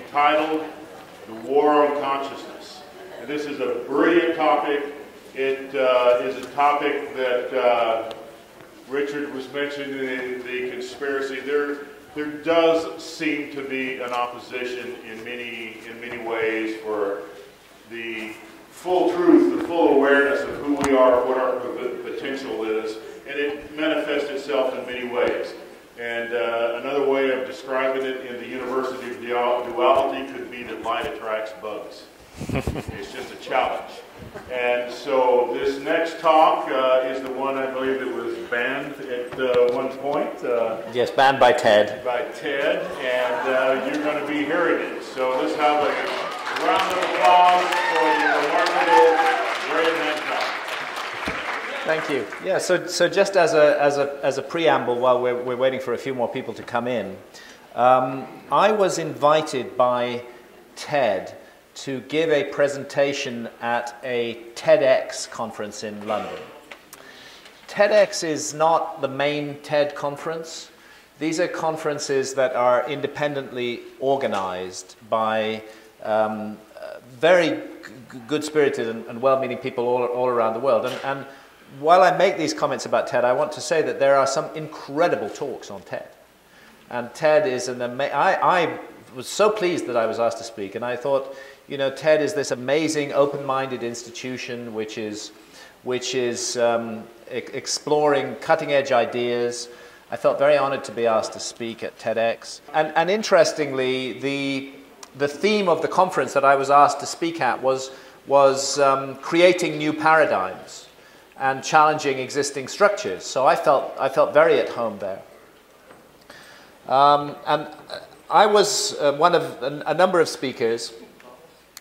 entitled The War on Consciousness. And this is a brilliant topic. It is a topic that Richard was mentioning, the conspiracy. There does seem to be an opposition in many ways for the full truth, the full awareness of who we are, what our potential is, and it manifests itself in many ways. And another way of describing it in the University of Duality could be that light attracts bugs. It's just a challenge. And so this next talk is the one, I believe, that was banned at one point. Yes, banned by TED. By TED, and you're going to be hearing it. So let's have a round of applause for the remarkable Ray Hancock. Thank you. Yeah, so just as a preamble, while we're waiting for a few more people to come in, I was invited by TED to give a presentation at a TEDx conference in London. TEDx is not the main TED conference. These are conferences that are independently organized by very good-spirited and well-meaning people all around the world. And while I make these comments about TED, I want to say that there are some incredible talks on TED. And TED is an amazing... I was so pleased that I was asked to speak, and I thought, you know, TED is this amazing, open-minded institution which is exploring cutting-edge ideas. I felt very honored to be asked to speak at TEDx. And interestingly, the theme of the conference that I was asked to speak at was creating new paradigms and challenging existing structures. So I felt very at home there. And I was one of a number of speakers,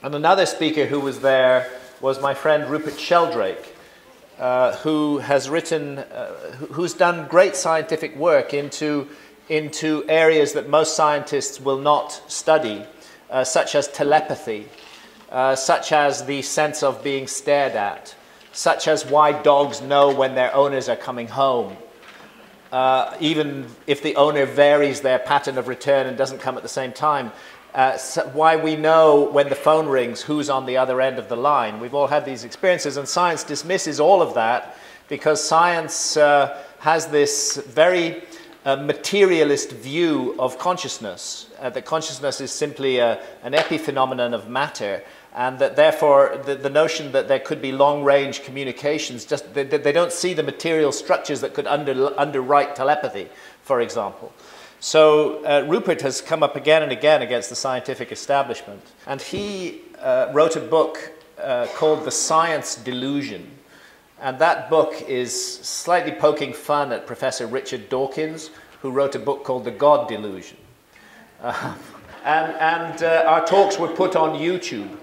and another speaker who was there was my friend Rupert Sheldrake, who has written, who's done great scientific work into areas that most scientists will not study, such as telepathy, such as the sense of being stared at, such as why dogs know when their owners are coming home, even if the owner varies their pattern of return and doesn't come at the same time. Why we know when the phone rings who's on the other end of the line. We've all had these experiences, and science dismisses all of that because science has this very materialist view of consciousness, that consciousness is simply an epiphenomenon of matter, and that therefore the notion that there could be long-range communications, just they don't see the material structures that could underwrite telepathy, for example. So Rupert has come up again and again against the scientific establishment, and he wrote a book called The Science Delusion. And that book is slightly poking fun at Professor Richard Dawkins, who wrote a book called The God Delusion. Our talks were put on YouTube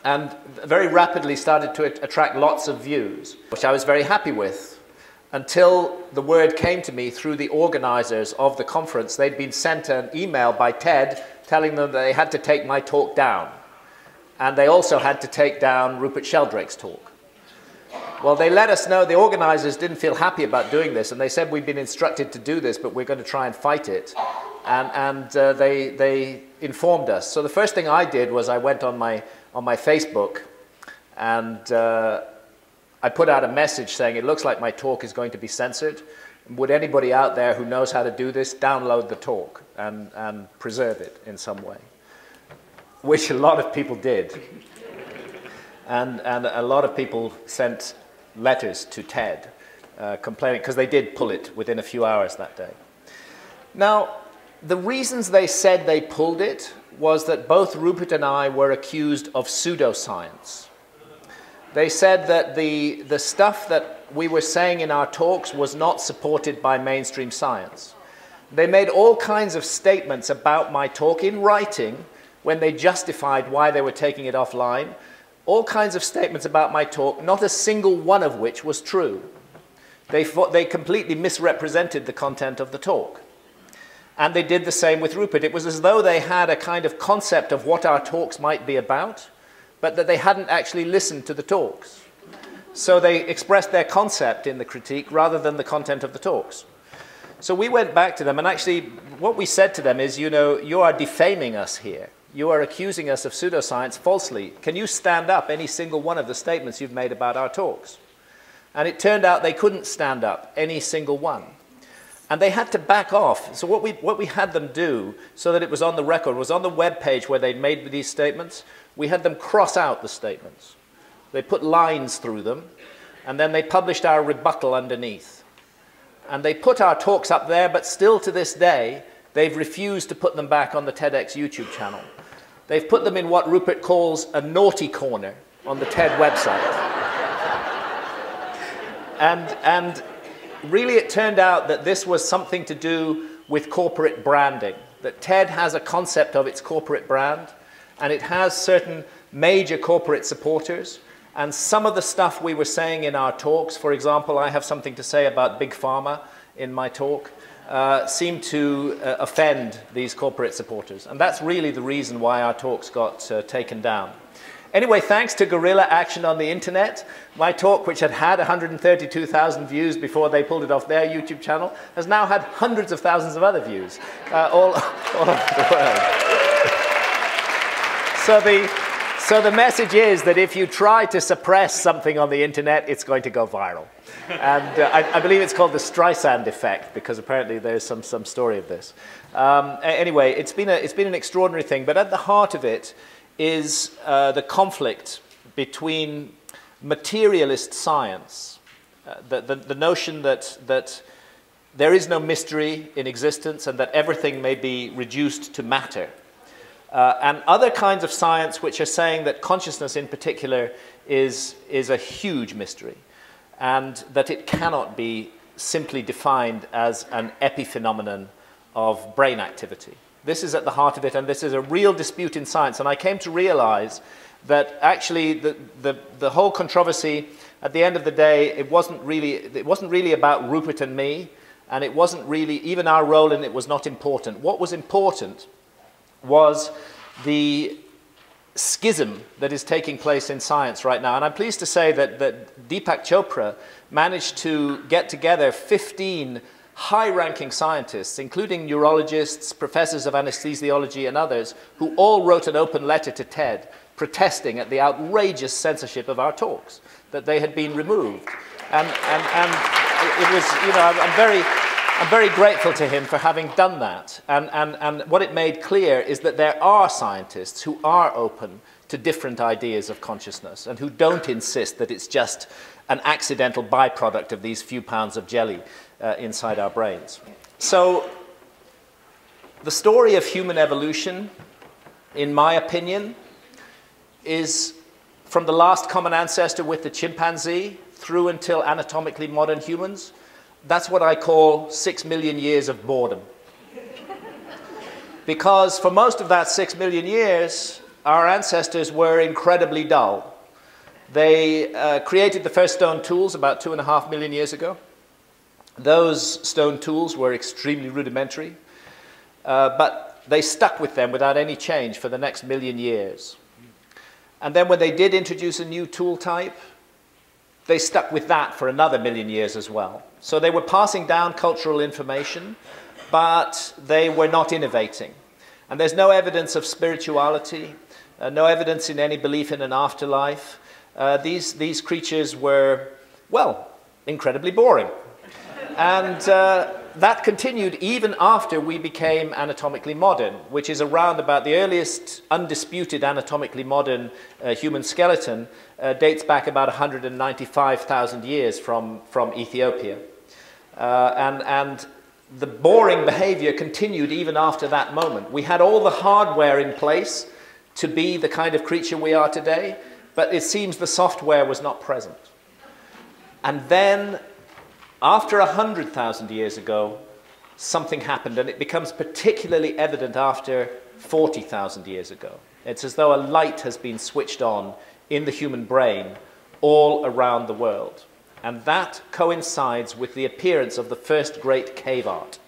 and very rapidly started to attract lots of views, which I was very happy with, until the word came to me through the organizers of the conference. They'd been sent an email by TED telling them that they had to take my talk down. And they also had to take down Rupert Sheldrake's talk. Well, they let us know, the organizers didn't feel happy about doing this, and they said, we've been instructed to do this, but we're going to try and fight it. And they informed us. So the first thing I did was I went on my Facebook, and I put out a message saying, it looks like my talk is going to be censored. Would anybody out there who knows how to do this download the talk and preserve it in some way? Which a lot of people did. And a lot of people sent letters to TED complaining, because they did pull it within a few hours that day. Now, the reasons they said they pulled it was that both Rupert and I were accused of pseudoscience. They said that the stuff that we were saying in our talks was not supported by mainstream science. They made all kinds of statements about my talk in writing when they justified why they were taking it offline. All kinds of statements about my talk, not a single one of which was true. They completely misrepresented the content of the talk. And they did the same with Rupert. It was as though they had a kind of concept of what our talks might be about, but that they hadn't actually listened to the talks. So they expressed their concept in the critique rather than the content of the talks. So we went back to them, and actually what we said to them is, you know, you are defaming us here. you are accusing us of pseudoscience falsely. Can you stand up any single one of the statements you've made about our talks? And it turned out they couldn't stand up any single one. And they had to back off. So what we had them do, so that it was on the record, was on the web page where they'd made these statements, we had them cross out the statements. They put lines through them, and then they published our rebuttal underneath. And they put our talks up there, but still to this day, they've refused to put them back on the TEDx YouTube channel. They've put them in what Rupert calls a naughty corner on the TED website. And really it turned out that this was something to do with corporate branding, that TED has a concept of its corporate brand, and it has certain major corporate supporters. And some of the stuff we were saying in our talks, for example, I have something to say about Big Pharma in my talk, seem to offend these corporate supporters. And that's really the reason why our talks got taken down. Anyway, thanks to guerrilla action on the internet, my talk, which had 132,000 views before they pulled it off their YouTube channel, has now had hundreds of thousands of other views all over the world. So the message is that if you try to suppress something on the internet, it's going to go viral. And I believe it's called the Streisand effect, because apparently there's some story of this. Anyway, it's been an extraordinary thing, but at the heart of it is the conflict between materialist science, the notion that there is no mystery in existence and that everything may be reduced to matter, and other kinds of science which are saying that consciousness in particular is a huge mystery, and that it cannot be simply defined as an epiphenomenon of brain activity. This is at the heart of it, and this is a real dispute in science. And I came to realize that actually the whole controversy, at the end of the day, it wasn't really about Rupert and me, and it wasn't really, even our role in it was not important. What was important was the schism that is taking place in science right now. And I'm pleased to say that Deepak Chopra managed to get together 15 high-ranking scientists, including neurologists, professors of anesthesiology and others, who all wrote an open letter to TED protesting at the outrageous censorship of our talks, that they had been removed. And it was, you know, I'm very grateful to him for having done that. And what it made clear is that there are scientists who are open to different ideas of consciousness and who don't insist that it's just an accidental byproduct of these few pounds of jelly inside our brains. So the story of human evolution, in my opinion, is from the last common ancestor with the chimpanzee through until anatomically modern humans. That's what I call 6 million years of boredom. Because for most of that 6 million years, our ancestors were incredibly dull. They created the first stone tools about 2.5 million years ago. Those stone tools were extremely rudimentary, but they stuck with them without any change for the next million years. And then when they did introduce a new tool type, they stuck with that for another million years as well. So they were passing down cultural information, but they were not innovating. And there's no evidence of spirituality, no evidence in any belief in an afterlife. These creatures were, well, incredibly boring. And that continued even after we became anatomically modern, which is around about the earliest undisputed anatomically modern human skeleton dates back about 195,000 years from Ethiopia. And the boring behavior continued even after that moment. We had all the hardware in place to be the kind of creature we are today, but it seems the software was not present. And then, after 100,000 years ago, something happened, and it becomes particularly evident after 40,000 years ago. It's as though a light has been switched on in the human brain all around the world. And that coincides with the appearance of the first great cave art.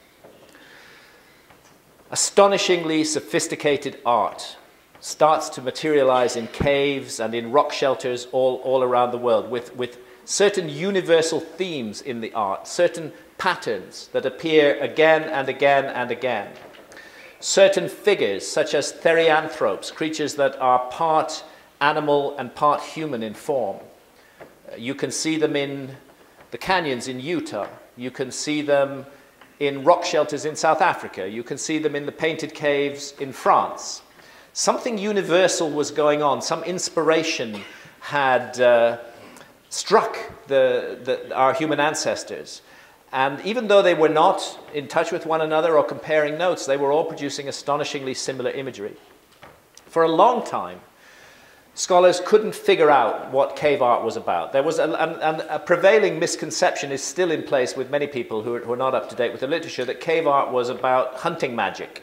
Astonishingly sophisticated art starts to materialize in caves and in rock shelters all around the world, with certain universal themes in the art, certain patterns that appear again and again and again. certain figures, such as therianthropes, creatures that are part animal and part human in form. You can see them in the canyons in Utah. You can see them in rock shelters in South Africa. You can see them in the painted caves in France. Something universal was going on. Some inspiration had struck our human ancestors. And even though they were not in touch with one another or comparing notes, they were all producing astonishingly similar imagery. For a long time, scholars couldn't figure out what cave art was about. There was a prevailing misconception is still in place with many people who are not up to date with the literature, that cave art was about hunting magic,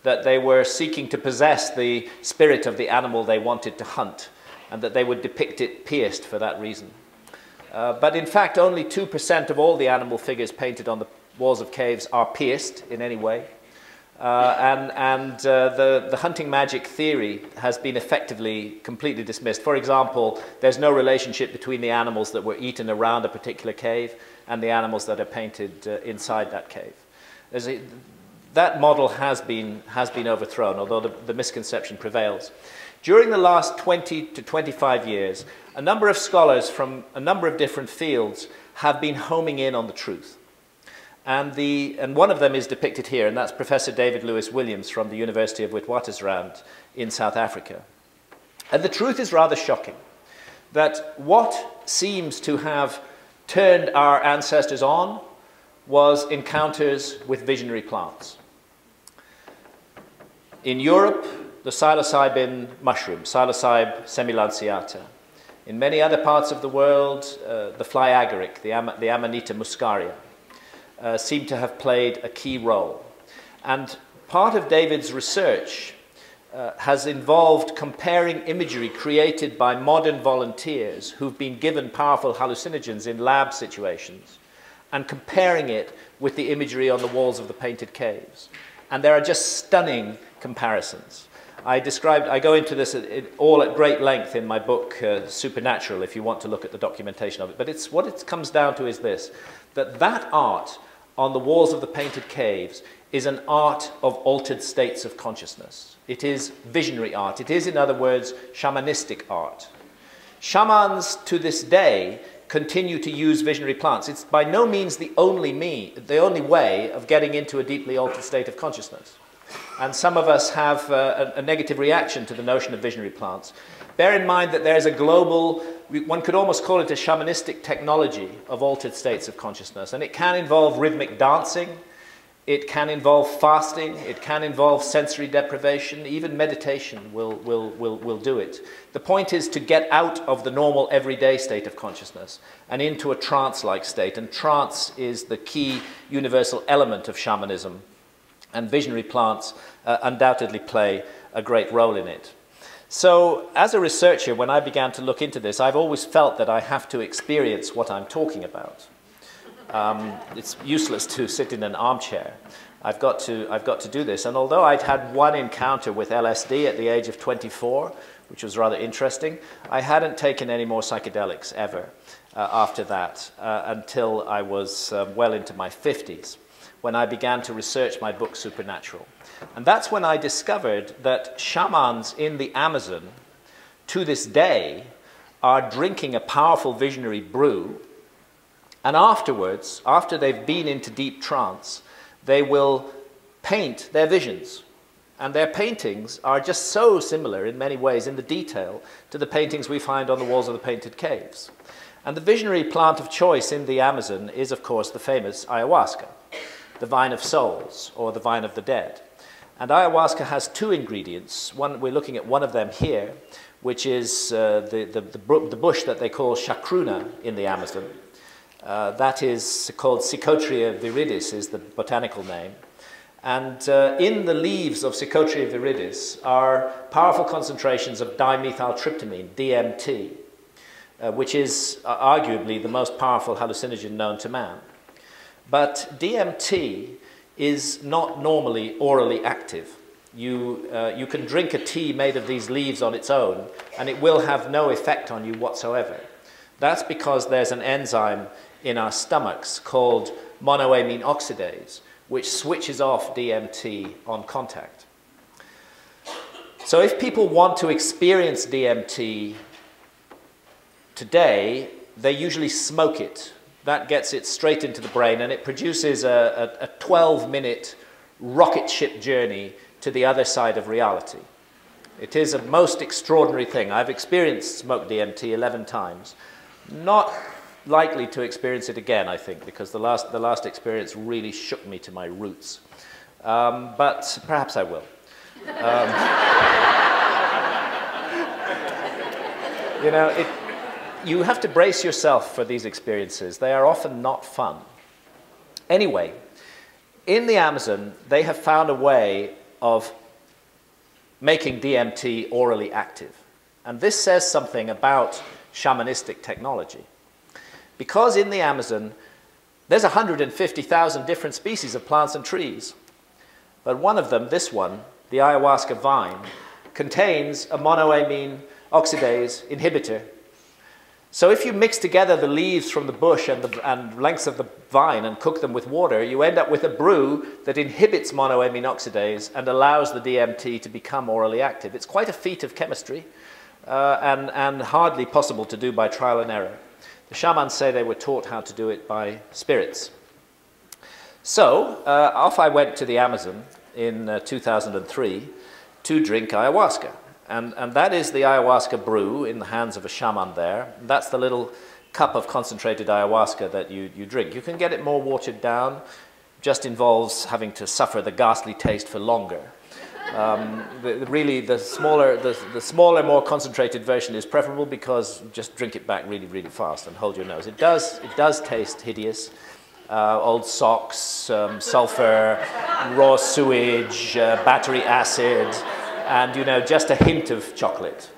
that they were seeking to possess the spirit of the animal they wanted to hunt, and that they would depict it pierced for that reason. But in fact, only 2% of all the animal figures painted on the walls of caves are pierced in any way. The hunting magic theory has been effectively completely dismissed. For example, there's no relationship between the animals that were eaten around a particular cave and the animals that are painted inside that cave. That model has been overthrown, although the misconception prevails. During the last 20 to 25 years, a number of scholars from a number of different fields have been homing in on the truth. And one of them is depicted here, and that's Professor David Lewis Williams from the University of Witwatersrand in South Africa. And the truth is rather shocking, that what seems to have turned our ancestors on was encounters with visionary plants. In Europe, the psilocybin mushroom, Psilocybe semilanciata. In many other parts of the world, the fly agaric, the Amanita muscaria, seem to have played a key role. And part of David's research has involved comparing imagery created by modern volunteers who've been given powerful hallucinogens in lab situations and comparing it with the imagery on the walls of the painted caves. And there are just stunning comparisons. I go into this all at great length in my book, Supernatural, if you want to look at the documentation of it. But what it comes down to is this, that art on the walls of the painted caves is an art of altered states of consciousness. It is visionary art. It is, in other words, shamanistic art. Shamans, to this day, continue to use visionary plants. It's by no means the only way of getting into a deeply altered state of consciousness. And some of us have a negative reaction to the notion of visionary plants. Bear in mind that there is a global, one could almost call it a shamanistic technology of altered states of consciousness. And it can involve rhythmic dancing, it can involve fasting, it can involve sensory deprivation, even meditation will do it. The point is to get out of the normal everyday state of consciousness and into a trance-like state. And trance is the key universal element of shamanism. And visionary plants undoubtedly play a great role in it. So as a researcher, when I began to look into this, I've always felt that I have to experience what I'm talking about. It's useless to sit in an armchair. I've got to do this. And although I'd had one encounter with LSD at the age of 24, which was rather interesting, I hadn't taken any more psychedelics ever after that until I was well into my 50s. When I began to research my book, Supernatural. And that's when I discovered that shamans in the Amazon, to this day, are drinking a powerful visionary brew, and afterwards, after they've been into deep trance, they will paint their visions. And their paintings are just so similar in many ways, in the detail, to the paintings we find on the walls of the painted caves. And the visionary plant of choice in the Amazon is, of course, the famous ayahuasca, the vine of souls, or the vine of the dead. And ayahuasca has two ingredients. We're looking at one of them here, which is the bush that they call chacruna in the Amazon. That is called Psychotria viridis, is the botanical name. And in the leaves of Psychotria viridis are powerful concentrations of dimethyltryptamine, DMT, which is arguably the most powerful hallucinogen known to man. But DMT is not normally orally active. You can drink a tea made of these leaves on its own, and it will have no effect on you whatsoever. That's because there's an enzyme in our stomachs called monoamine oxidase, which switches off DMT on contact. So if people want to experience DMT today, they usually smoke it. That gets it straight into the brain, and it produces a 12-minute rocket ship journey to the other side of reality. It is a most extraordinary thing. I've experienced smoked DMT 11 times. Not likely to experience it again, I think, because the last experience really shook me to my roots. But perhaps I will. You know, you have to brace yourself for these experiences. They are often not fun. Anyway, in the Amazon, they have found a way of making DMT orally active. And this says something about shamanistic technology. Because in the Amazon, there's 150,000 different species of plants and trees. But one of them, this one, the ayahuasca vine, contains a monoamine oxidase inhibitor. So if you mix together the leaves from the bush and lengths of the vine and cook them with water, you end up with a brew that inhibits monoamine oxidase and allows the DMT to become orally active. It's quite a feat of chemistry and hardly possible to do by trial and error. The shamans say they were taught how to do it by spirits. So off I went to the Amazon in 2003 to drink ayahuasca. And that is the ayahuasca brew in the hands of a shaman there. That's the little cup of concentrated ayahuasca that you drink. You can get it more watered down. Just involves having to suffer the ghastly taste for longer. Really, the smaller, more concentrated version is preferable because you just drink it back really, really fast and hold your nose. It does taste hideous. Old socks, sulfur, raw sewage, battery acid, and, you know, just a hint of chocolate.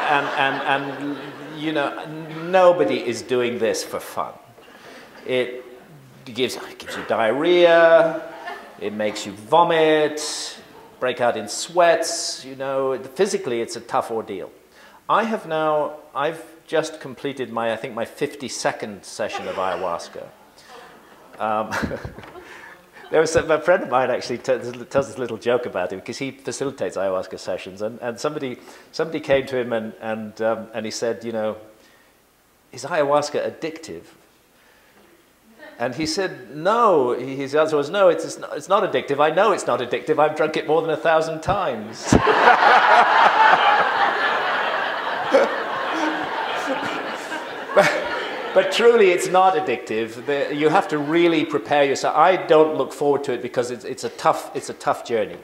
And you know, nobody is doing this for fun. It gives you diarrhea, it makes you vomit, break out in sweats, you know, physically it's a tough ordeal. I've just completed I think my 52nd session of ayahuasca. There was a friend of mine actually tells this little joke about him because he facilitates ayahuasca sessions, and somebody came to him and he said, you know, is ayahuasca addictive? And he said, no. His answer was, no, it's not addictive. I know it's not addictive. I've drunk it more than 1,000 times. But truly, it's not addictive. You have to really prepare yourself. I don't look forward to it because it's a tough journey.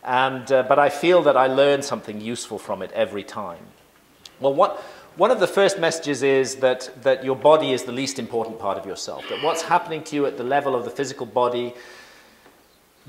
But I feel that I learn something useful from it every time. Well, one of the first messages is that your body is the least important part of yourself. That what's happening to you at the level of the physical body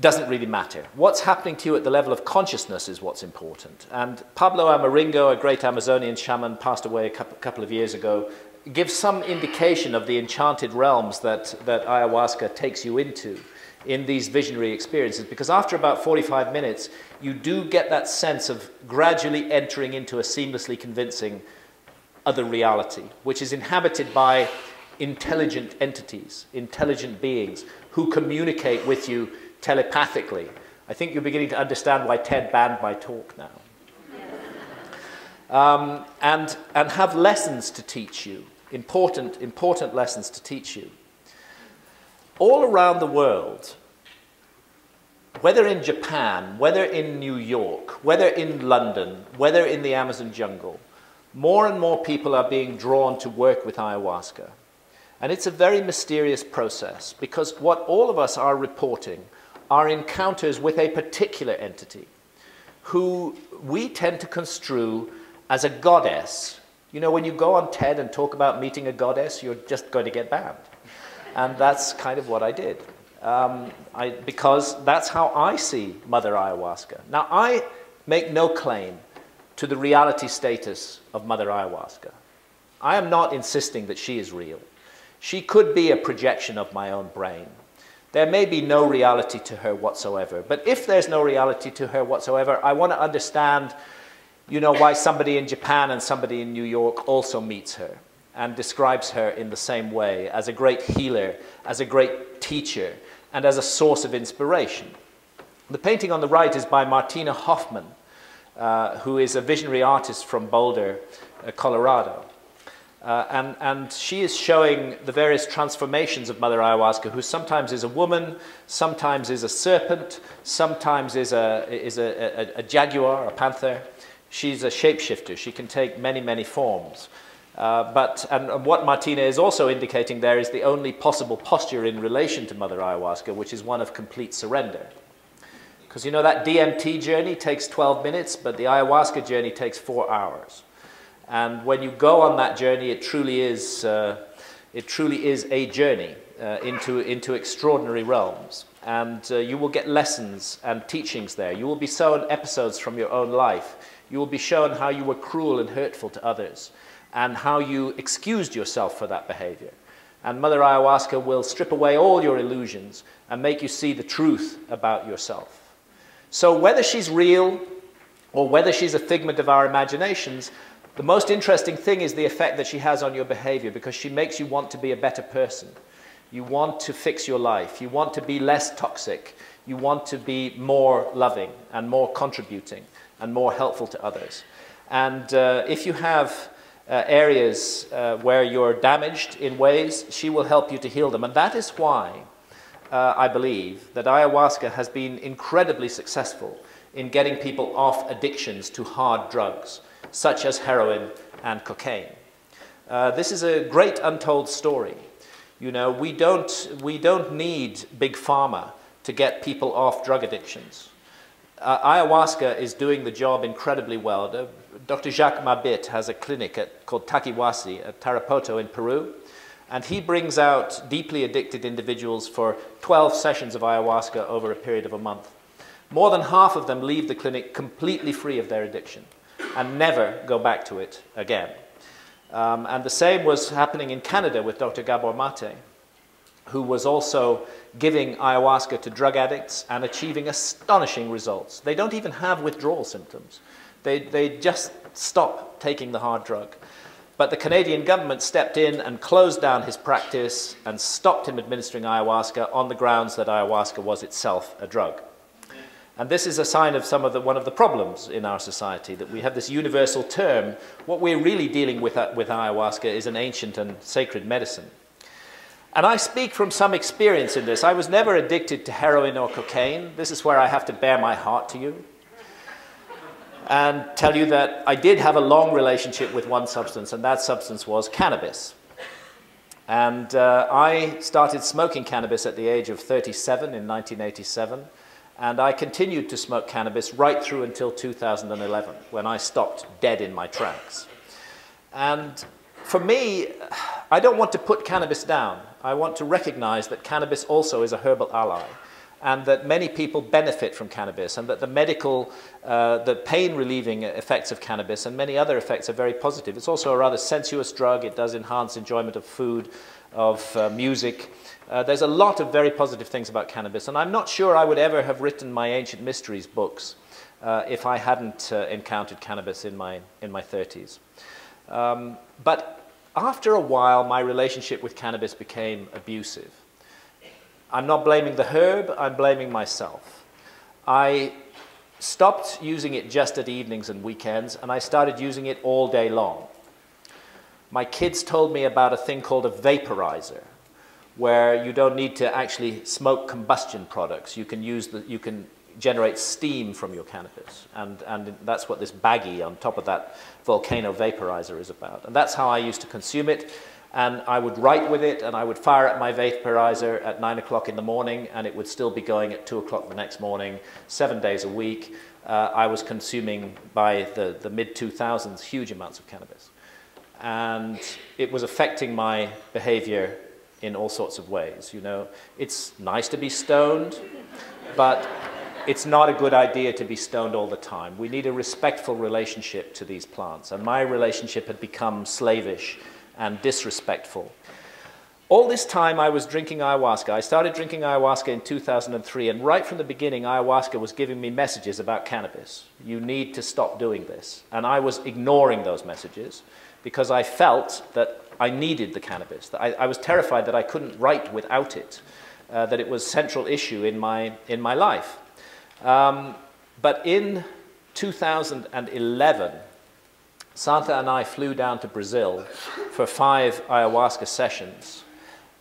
doesn't really matter. What's happening to you at the level of consciousness is what's important. And Pablo Amaringo, a great Amazonian shaman, passed away a couple of years ago, gives some indication of the enchanted realms that ayahuasca takes you into in these visionary experiences. Because after about 45 minutes, you do get that sense of gradually entering into a seamlessly convincing other reality, which is inhabited by intelligent entities, intelligent beings who communicate with you telepathically. I think you're beginning to understand why Ted banned my talk now. And have lessons to teach you, important lessons to teach you. All around the world, whether in Japan, whether in New York, whether in London, whether in the Amazon jungle, more and more people are being drawn to work with ayahuasca. And it's a very mysterious process because what all of us are reporting are encounters with a particular entity who we tend to construe as a goddess. You know, when you go on TED and talk about meeting a goddess, you're just going to get banned. And that's kind of what I did. Because that's how I see Mother Ayahuasca. Now, I make no claim to the reality status of Mother Ayahuasca. I am not insisting that she is real. She could be a projection of my own brain. There may be no reality to her whatsoever. But if there's no reality to her whatsoever, I want to understand, you know, why somebody in Japan and somebody in New York also meets her. and describes her in the same way, as a great healer, as a great teacher, and as a source of inspiration. The painting on the right is by Martina Hoffman, who is a visionary artist from Boulder, Colorado. And she is showing the various transformations of Mother Ayahuasca, who sometimes is a woman, sometimes is a serpent, sometimes is a jaguar, a panther. She's a shapeshifter. She can take many, many forms. And what Martina is also indicating there is the only possible posture in relation to Mother Ayahuasca, which is one of complete surrender. Because you know that DMT journey takes 12 minutes, but the Ayahuasca journey takes 4 hours. And when you go on that journey, it truly is a journey into extraordinary realms. And you will get lessons and teachings there. You will be shown episodes from your own life. You will be shown how you were cruel and hurtful to others, and how you excused yourself for that behavior. And Mother Ayahuasca will strip away all your illusions and make you see the truth about yourself. So whether she's real or whether she's a figment of our imaginations, the most interesting thing is the effect that she has on your behavior, because she makes you want to be a better person. You want to fix your life. You want to be less toxic. You want to be more loving and more contributing and more helpful to others. And if you have areas where you're damaged in ways, she will help you to heal them. And that is why I believe that ayahuasca has been incredibly successful in getting people off addictions to hard drugs, such as heroin and cocaine. This is a great untold story. You know, we don't need big pharma to get people off drug addictions. Ayahuasca is doing the job incredibly well. Dr. Jacques Mabit has a clinic called Taquihuasi at Tarapoto in Peru, and he brings out deeply addicted individuals for 12 sessions of ayahuasca over a period of a month. More than half of them leave the clinic completely free of their addiction and never go back to it again. And the same was happening in Canada with Dr. Gabor Mate, who was also giving ayahuasca to drug addicts and achieving astonishing results. They don't even have withdrawal symptoms. They just stop taking the hard drug. But the Canadian government stepped in and closed down his practice and stopped him administering ayahuasca on the grounds that ayahuasca was itself a drug. And this is a sign of one of the problems in our society, that we have this universal term. What we're really dealing with ayahuasca is an ancient and sacred medicine. And I speak from some experience in this. I was never addicted to heroin or cocaine. This is where I have to bare my heart to you and tell you that I did have a long relationship with one substance, and that substance was cannabis. And I started smoking cannabis at the age of 37 in 1987, and I continued to smoke cannabis right through until 2011, when I stopped dead in my tracks. And for me, I don't want to put cannabis down. I want to recognize that cannabis also is a herbal ally, and that many people benefit from cannabis, and that the medical, the pain-relieving effects of cannabis and many other effects are very positive. It's also a rather sensuous drug. It does enhance enjoyment of food, of music. There's a lot of very positive things about cannabis, and I'm not sure I would ever have written my Ancient Mysteries books if I hadn't encountered cannabis in my 30s. But after a while, my relationship with cannabis became abusive. I'm not blaming the herb, I'm blaming myself. I stopped using it just at evenings and weekends, and I started using it all day long. My kids told me about a thing called a vaporizer, where you don't need to actually smoke combustion products. You can generate steam from your cannabis, and that's what this baggie on top of that volcano vaporizer is about. And that's how I used to consume it. And I would write with it, and I would fire up my vaporizer at 9 o'clock in the morning, and it would still be going at 2 o'clock the next morning, 7 days a week. I was consuming, by the mid-2000s, huge amounts of cannabis. And it was affecting my behavior in all sorts of ways. You know, it's nice to be stoned, but it's not a good idea to be stoned all the time. We need a respectful relationship to these plants, and my relationship had become slavish and disrespectful. All this time I was drinking ayahuasca. I started drinking ayahuasca in 2003, and right from the beginning, ayahuasca was giving me messages about cannabis. You need to stop doing this. And I was ignoring those messages because I felt that I needed the cannabis. That I was terrified that I couldn't write without it, that it was a central issue in my life. But in 2011, Santa and I flew down to Brazil for 5 ayahuasca sessions,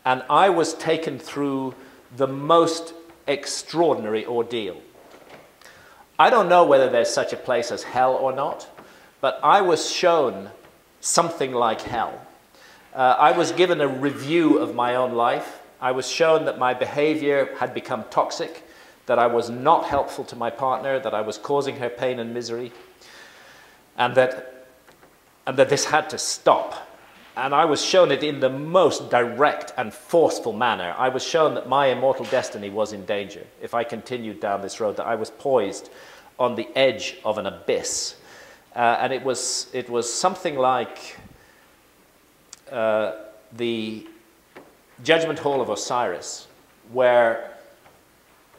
and I was taken through the most extraordinary ordeal. I don't know whether there's such a place as hell or not, but I was shown something like hell. I was given a review of my own life. I was shown that my behavior had become toxic, that I was not helpful to my partner, that I was causing her pain and misery, and that this had to stop. And I was shown it in the most direct and forceful manner. I was shown that my immortal destiny was in danger if I continued down this road, that I was poised on the edge of an abyss. And it was something like the Judgment Hall of Osiris, where,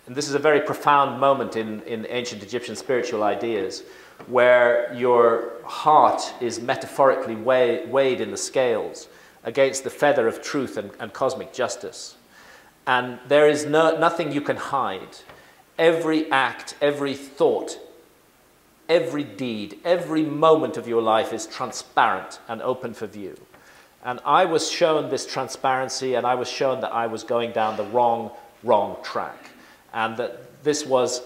and this is a very profound moment in ancient Egyptian spiritual ideas, where your heart is metaphorically weighed in the scales against the feather of truth and cosmic justice. And there is nothing you can hide. Every act, every thought, every deed, every moment of your life is transparent and open for view. And I was shown this transparency, and I was shown that I was going down the wrong track, and that this was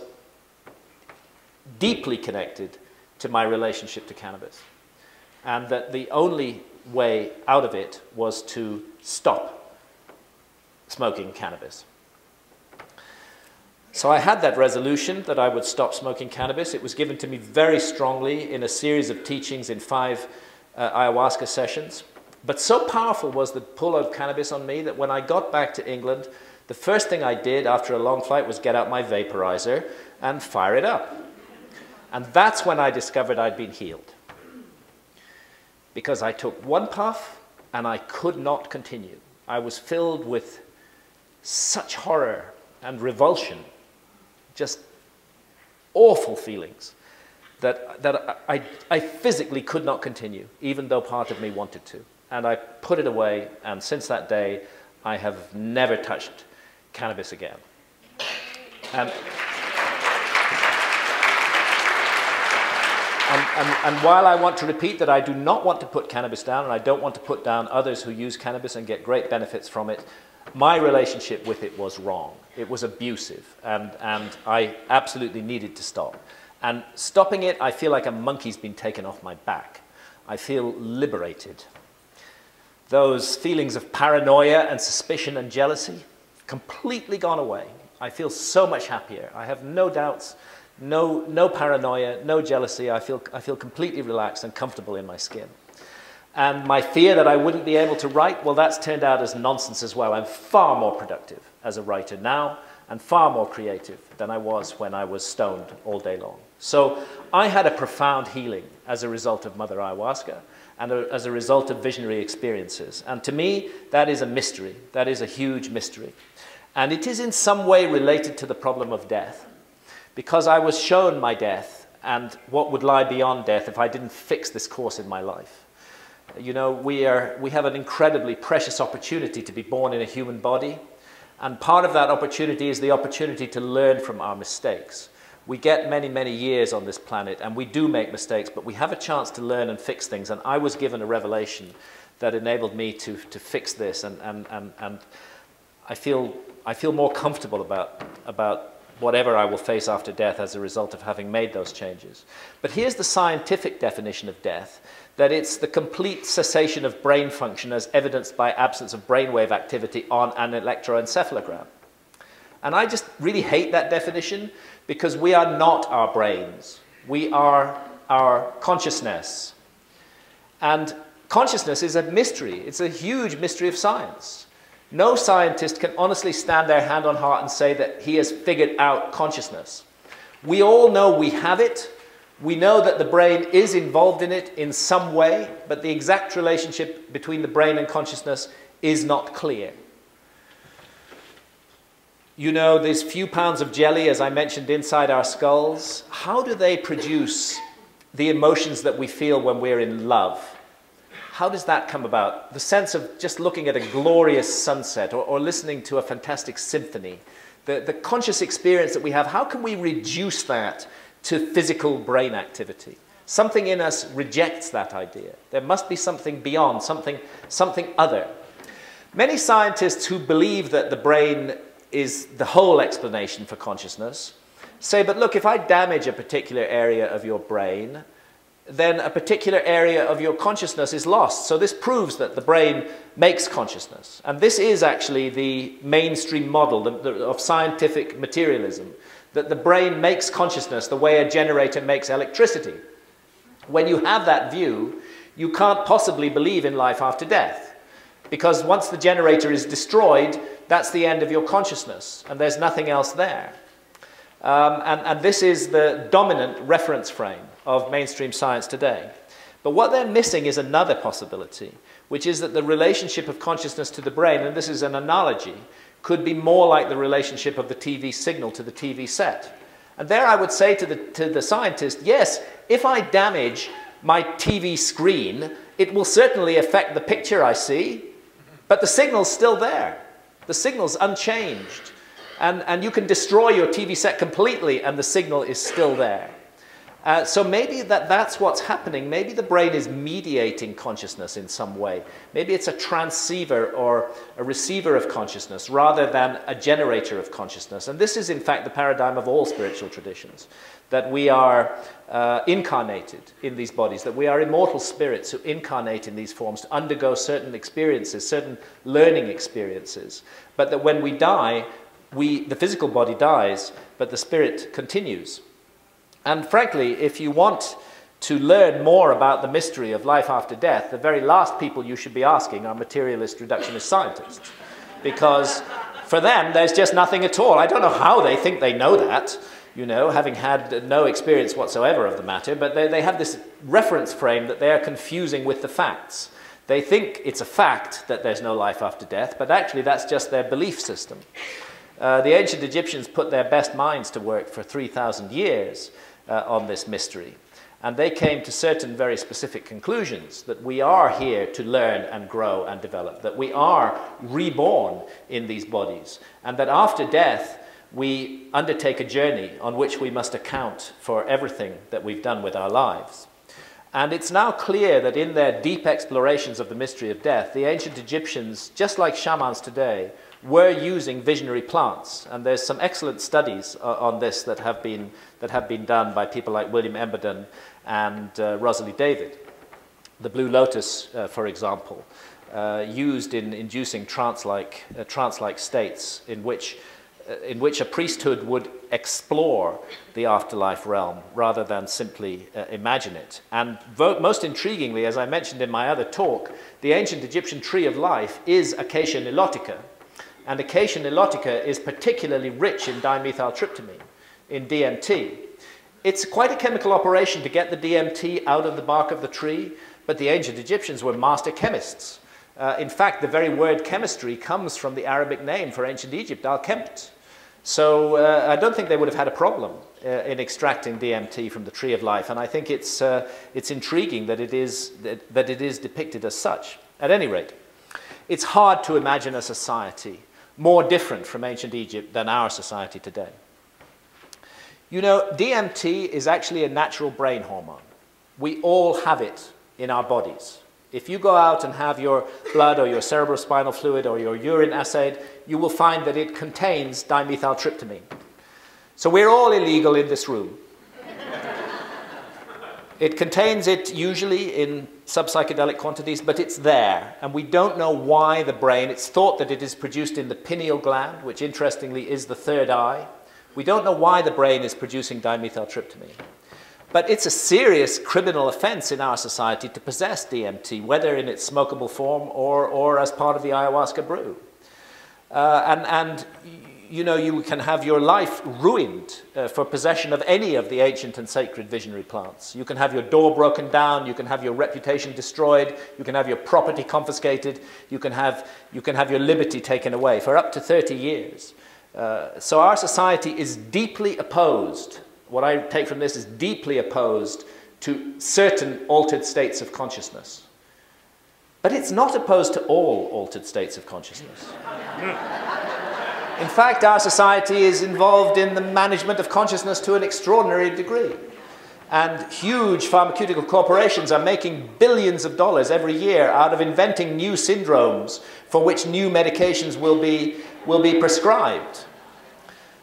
deeply connected to my relationship to cannabis, and that the only way out of it was to stop smoking cannabis. So I had that resolution that I would stop smoking cannabis. It was given to me very strongly in a series of teachings in 5 ayahuasca sessions. But so powerful was the pull of cannabis on me that when I got back to England, the first thing I did after a long flight was get out my vaporizer and fire it up. And that's when I discovered I'd been healed. Because I took one puff and I could not continue. I was filled with such horror and revulsion, just awful feelings, that I physically could not continue, even though part of me wanted to. And I put it away, and since that day, I have never touched cannabis again. And while I want to repeat that I do not want to put cannabis down, and I don't want to put down others who use cannabis and get great benefits from it, my relationship with it was wrong. It was abusive, and I absolutely needed to stop. And stopping it, I feel like a monkey's been taken off my back. I feel liberated. Those feelings of paranoia and suspicion and jealousy, completely gone away. I feel so much happier. I have no doubts, no paranoia, no jealousy. I feel completely relaxed and comfortable in my skin. And my fear that I wouldn't be able to write, well, that's turned out as nonsense as well. I'm far more productive as a writer now and far more creative than I was when I was stoned all day long. So I had a profound healing as a result of Mother Ayahuasca and as a result of visionary experiences. And to me, that is a mystery. That is a huge mystery. And it is in some way related to the problem of death, because I was shown my death and what would lie beyond death if I didn't fix this course in my life. You know, we have an incredibly precious opportunity to be born in a human body, and part of that opportunity is the opportunity to learn from our mistakes. We get many, many years on this planet, and we do make mistakes, but we have a chance to learn and fix things, and I was given a revelation that enabled me to fix this, and I feel more comfortable about whatever I will face after death as a result of having made those changes. But here's the scientific definition of death, that it's the complete cessation of brain function as evidenced by absence of brainwave activity on an electroencephalogram. And I just really hate that definition, because we are not our brains. We are our consciousness. And consciousness is a mystery. It's a huge mystery of science. No scientist can honestly stand their hand on heart and say that he has figured out consciousness. We all know we have it. We know that the brain is involved in it in some way, but the exact relationship between the brain and consciousness is not clear. You know, these few pounds of jelly, as I mentioned, inside our skulls, how do they produce the emotions that we feel when we're in love? how does that come about? The sense of just looking at a glorious sunset or listening to a fantastic symphony, the conscious experience that we have, how can we reduce that to physical brain activity? Something in us rejects that idea. There must be something beyond, something other. Many scientists who believe that the brain is the whole explanation for consciousness say, but look, if I damage a particular area of your brain, then a particular area of your consciousness is lost. So this proves that the brain makes consciousness. And this is actually the mainstream model of scientific materialism, that the brain makes consciousness the way a generator makes electricity. When you have that view, you can't possibly believe in life after death, because once the generator is destroyed, that's the end of your consciousness, and there's nothing else there. And this is the dominant reference frame of mainstream science today. But what they're missing is another possibility, which is that the relationship of consciousness to the brain, and this is an analogy, could be more like the relationship of the TV signal to the TV set. And there I would say to the scientist, yes, if I damage my TV screen, it will certainly affect the picture I see, but the signal's still there. The signal's unchanged. And you can destroy your TV set completely and the signal is still there. So maybe that's what's happening. Maybe the brain is mediating consciousness in some way. Maybe it's a transceiver or a receiver of consciousness rather than a generator of consciousness. And this is in fact the paradigm of all spiritual traditions, that we are incarnated in these bodies, that we are immortal spirits who incarnate in these forms to undergo certain experiences, certain learning experiences, but that when we die, the physical body dies, but the spirit continues. And frankly, if you want to learn more about the mystery of life after death, the very last people you should be asking are materialist reductionist scientists. Because for them, there's just nothing at all. I don't know how they think they know that, you know, having had no experience whatsoever of the matter, but they have this reference frame that they are confusing with the facts. They think it's a fact that there's no life after death, but actually that's just their belief system. The ancient Egyptians put their best minds to work for 3,000 years on this mystery. And they came to certain very specific conclusions, that we are here to learn and grow and develop, that we are reborn in these bodies, and that after death we undertake a journey on which we must account for everything that we've done with our lives. And it's now clear that in their deep explorations of the mystery of death, the ancient Egyptians, just like shamans today, were using visionary plants. And there's some excellent studies on this that have been done by people like William Emberden and Rosalie David. The Blue Lotus, for example, used in inducing trance-like states in which a priesthood would explore the afterlife realm rather than simply imagine it. And most intriguingly, as I mentioned in my other talk, the ancient Egyptian tree of life is Acacia nilotica. And Acacia nilotica is particularly rich in dimethyltryptamine, in DMT. It's quite a chemical operation to get the DMT out of the bark of the tree, but the ancient Egyptians were master chemists. In fact, the very word chemistry comes from the Arabic name for ancient Egypt, al-Kemt. So I don't think they would have had a problem in extracting DMT from the tree of life, and I think it's intriguing that it is depicted as such. At any rate, it's hard to imagine a society more different from ancient Egypt than our society today. You know, DMT is actually a natural brain hormone. We all have it in our bodies. If you go out and have your blood or your cerebrospinal fluid or your urine assayed, you will find that it contains dimethyltryptamine. So we're all illegal in this room. It contains it usually in subpsychedelic quantities, but it's there. And we don't know why the brain, it's thought that it is produced in the pineal gland, which interestingly is the third eye. We don't know why the brain is producing dimethyltryptamine. But it's a serious criminal offense in our society to possess DMT, whether in its smokable form or as part of the ayahuasca brew. You know, you can have your life ruined for possession of any of the ancient and sacred visionary plants. You can have your door broken down, you can have your reputation destroyed, you can have your property confiscated, you can have your liberty taken away for up to 30 years. So our society is deeply opposed. What I take from this is deeply opposed to certain altered states of consciousness. But it's not opposed to all altered states of consciousness. In fact, our society is involved in the management of consciousness to an extraordinary degree. And huge pharmaceutical corporations are making billions of dollars every year out of inventing new syndromes for which new medications will be prescribed.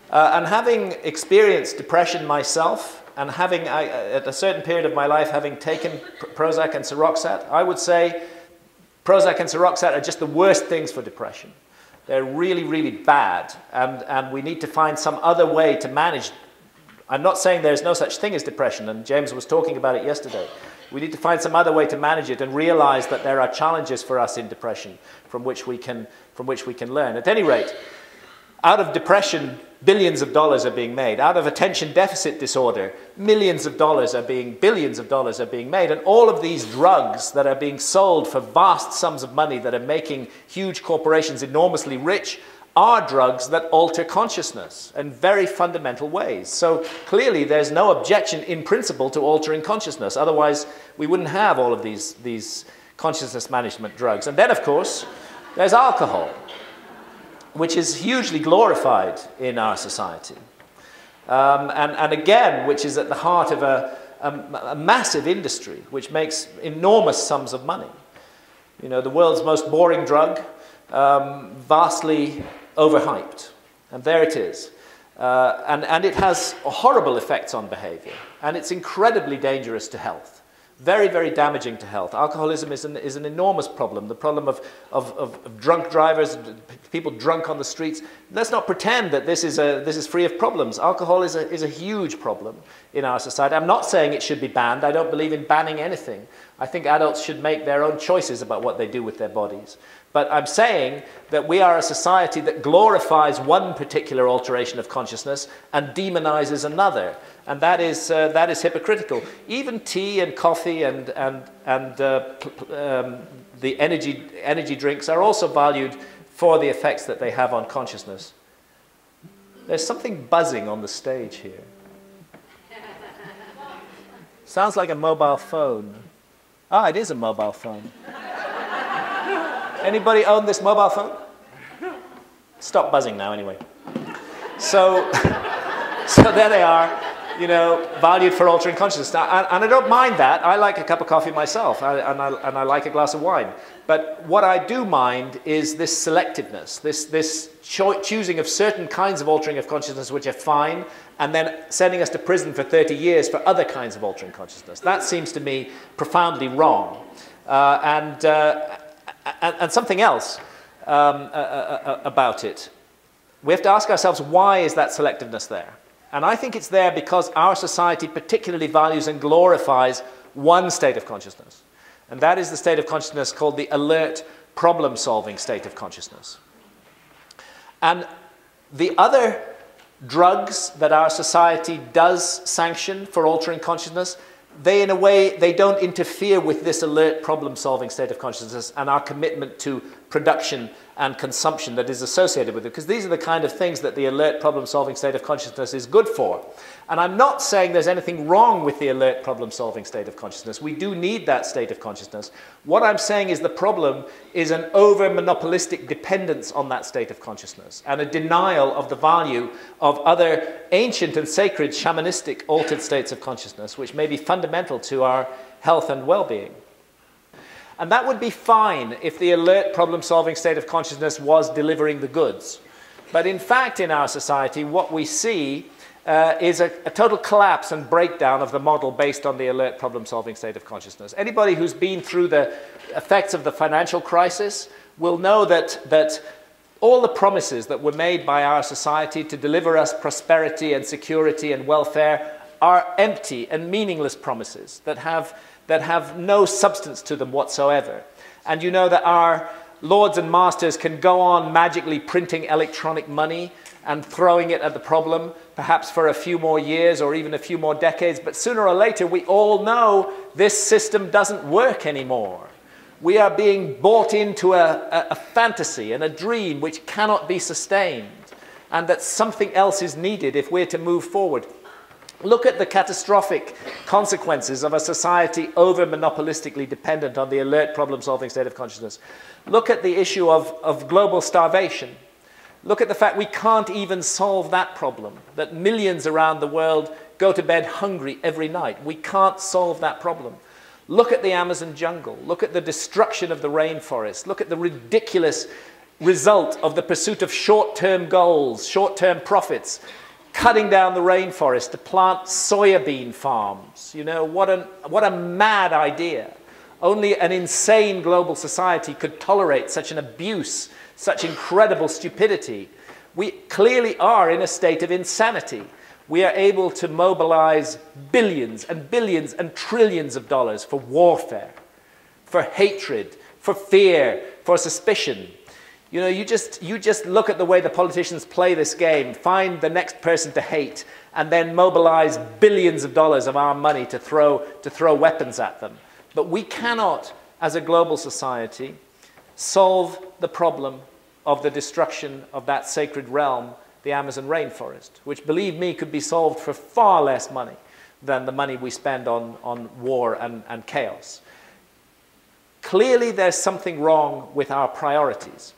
And having experienced depression myself, and having, at a certain period of my life, having taken Prozac and Seroxat, I would say Prozac and Seroxat are just the worst things for depression. They're really, really bad, and we need to find some other way to manage. I'm not saying there's no such thing as depression, and James was talking about it yesterday. We need to find some other way to manage it and realize that there are challenges for us in depression from which we can learn. At any rate, out of depression, billions of dollars are being made. Out of attention deficit disorder, billions of dollars are being made. And all of these drugs that are being sold for vast sums of money that are making huge corporations enormously rich are drugs that alter consciousness in very fundamental ways. So clearly there's no objection in principle to altering consciousness. Otherwise, we wouldn't have all of these consciousness management drugs. And then, of course, there's alcohol, which is hugely glorified in our society. And again, which is at the heart of a massive industry, which makes enormous sums of money. You know, the world's most boring drug, vastly overhyped. And there it is. And it has horrible effects on behavior. And it's incredibly dangerous to health. Very, very damaging to health. Alcoholism is an enormous problem. The problem of drunk drivers, people drunk on the streets. Let's not pretend that this is free of problems. Alcohol is a huge problem in our society. I'm not saying it should be banned. I don't believe in banning anything. I think adults should make their own choices about what they do with their bodies. But I'm saying that we are a society that glorifies one particular alteration of consciousness and demonizes another. And that is hypocritical. Even tea and coffee and the energy drinks are also valued for the effects that they have on consciousness. There's something buzzing on the stage here. Sounds like a mobile phone. Ah, it is a mobile phone. Anybody own this mobile phone? Stop buzzing now, anyway. So there they are, you know, valued for altering consciousness. Now, and I don't mind that. I like a cup of coffee myself, and I like a glass of wine. But what I do mind is this selectiveness, this choosing of certain kinds of altering of consciousness which are fine, and then sending us to prison for 30 years for other kinds of altering consciousness. That seems to me profoundly wrong. And something else about it. We have to ask ourselves, why is that selectiveness there? And I think it's there because our society particularly values and glorifies one state of consciousness. And that is the state of consciousness called the alert, problem-solving state of consciousness. And the other drugs that our society does sanction for altering consciousness, they, in a way, they don't interfere with this alert problem-solving state of consciousness and our commitment to production and consumption that is associated with it, because these are the kind of things that the alert problem-solving state of consciousness is good for. And I'm not saying there's anything wrong with the alert problem-solving state of consciousness. We do need that state of consciousness. What I'm saying is the problem is an over-monopolistic dependence on that state of consciousness and a denial of the value of other ancient and sacred shamanistic altered states of consciousness, which may be fundamental to our health and well-being. And that would be fine if the alert problem-solving state of consciousness was delivering the goods. But in fact, in our society, what we see is a total collapse and breakdown of the model based on the alert problem-solving state of consciousness. Anybody who's been through the effects of the financial crisis will know that all the promises that were made by our society to deliver us prosperity and security and welfare are empty and meaningless promises that have no substance to them whatsoever. And you know that our lords and masters can go on magically printing electronic money and throwing it at the problem, perhaps for a few more years or even a few more decades, but sooner or later we all know this system doesn't work anymore. We are being bought into a fantasy and a dream which cannot be sustained, and that something else is needed if we're to move forward. Look at the catastrophic consequences of a society over-monopolistically dependent on the alert problem-solving state of consciousness. Look at the issue of global starvation. Look at the fact we can't even solve that problem, that millions around the world go to bed hungry every night. We can't solve that problem. Look at the Amazon jungle. Look at the destruction of the rainforest. Look at the ridiculous result of the pursuit of short-term goals, short-term profits, cutting down the rainforest to plant soybean farms. You know, what a mad idea. Only an insane global society could tolerate such an abuse, such incredible stupidity. We clearly are in a state of insanity. We are able to mobilize billions and billions and trillions of dollars for warfare, for hatred, for fear, for suspicion. You know, you just look at the way the politicians play this game, find the next person to hate, and then mobilize billions of dollars of our money to throw weapons at them. But we cannot, as a global society, solve the problem of the destruction of that sacred realm, the Amazon rainforest, which, believe me, could be solved for far less money than the money we spend on war and chaos. Clearly, there's something wrong with our priorities.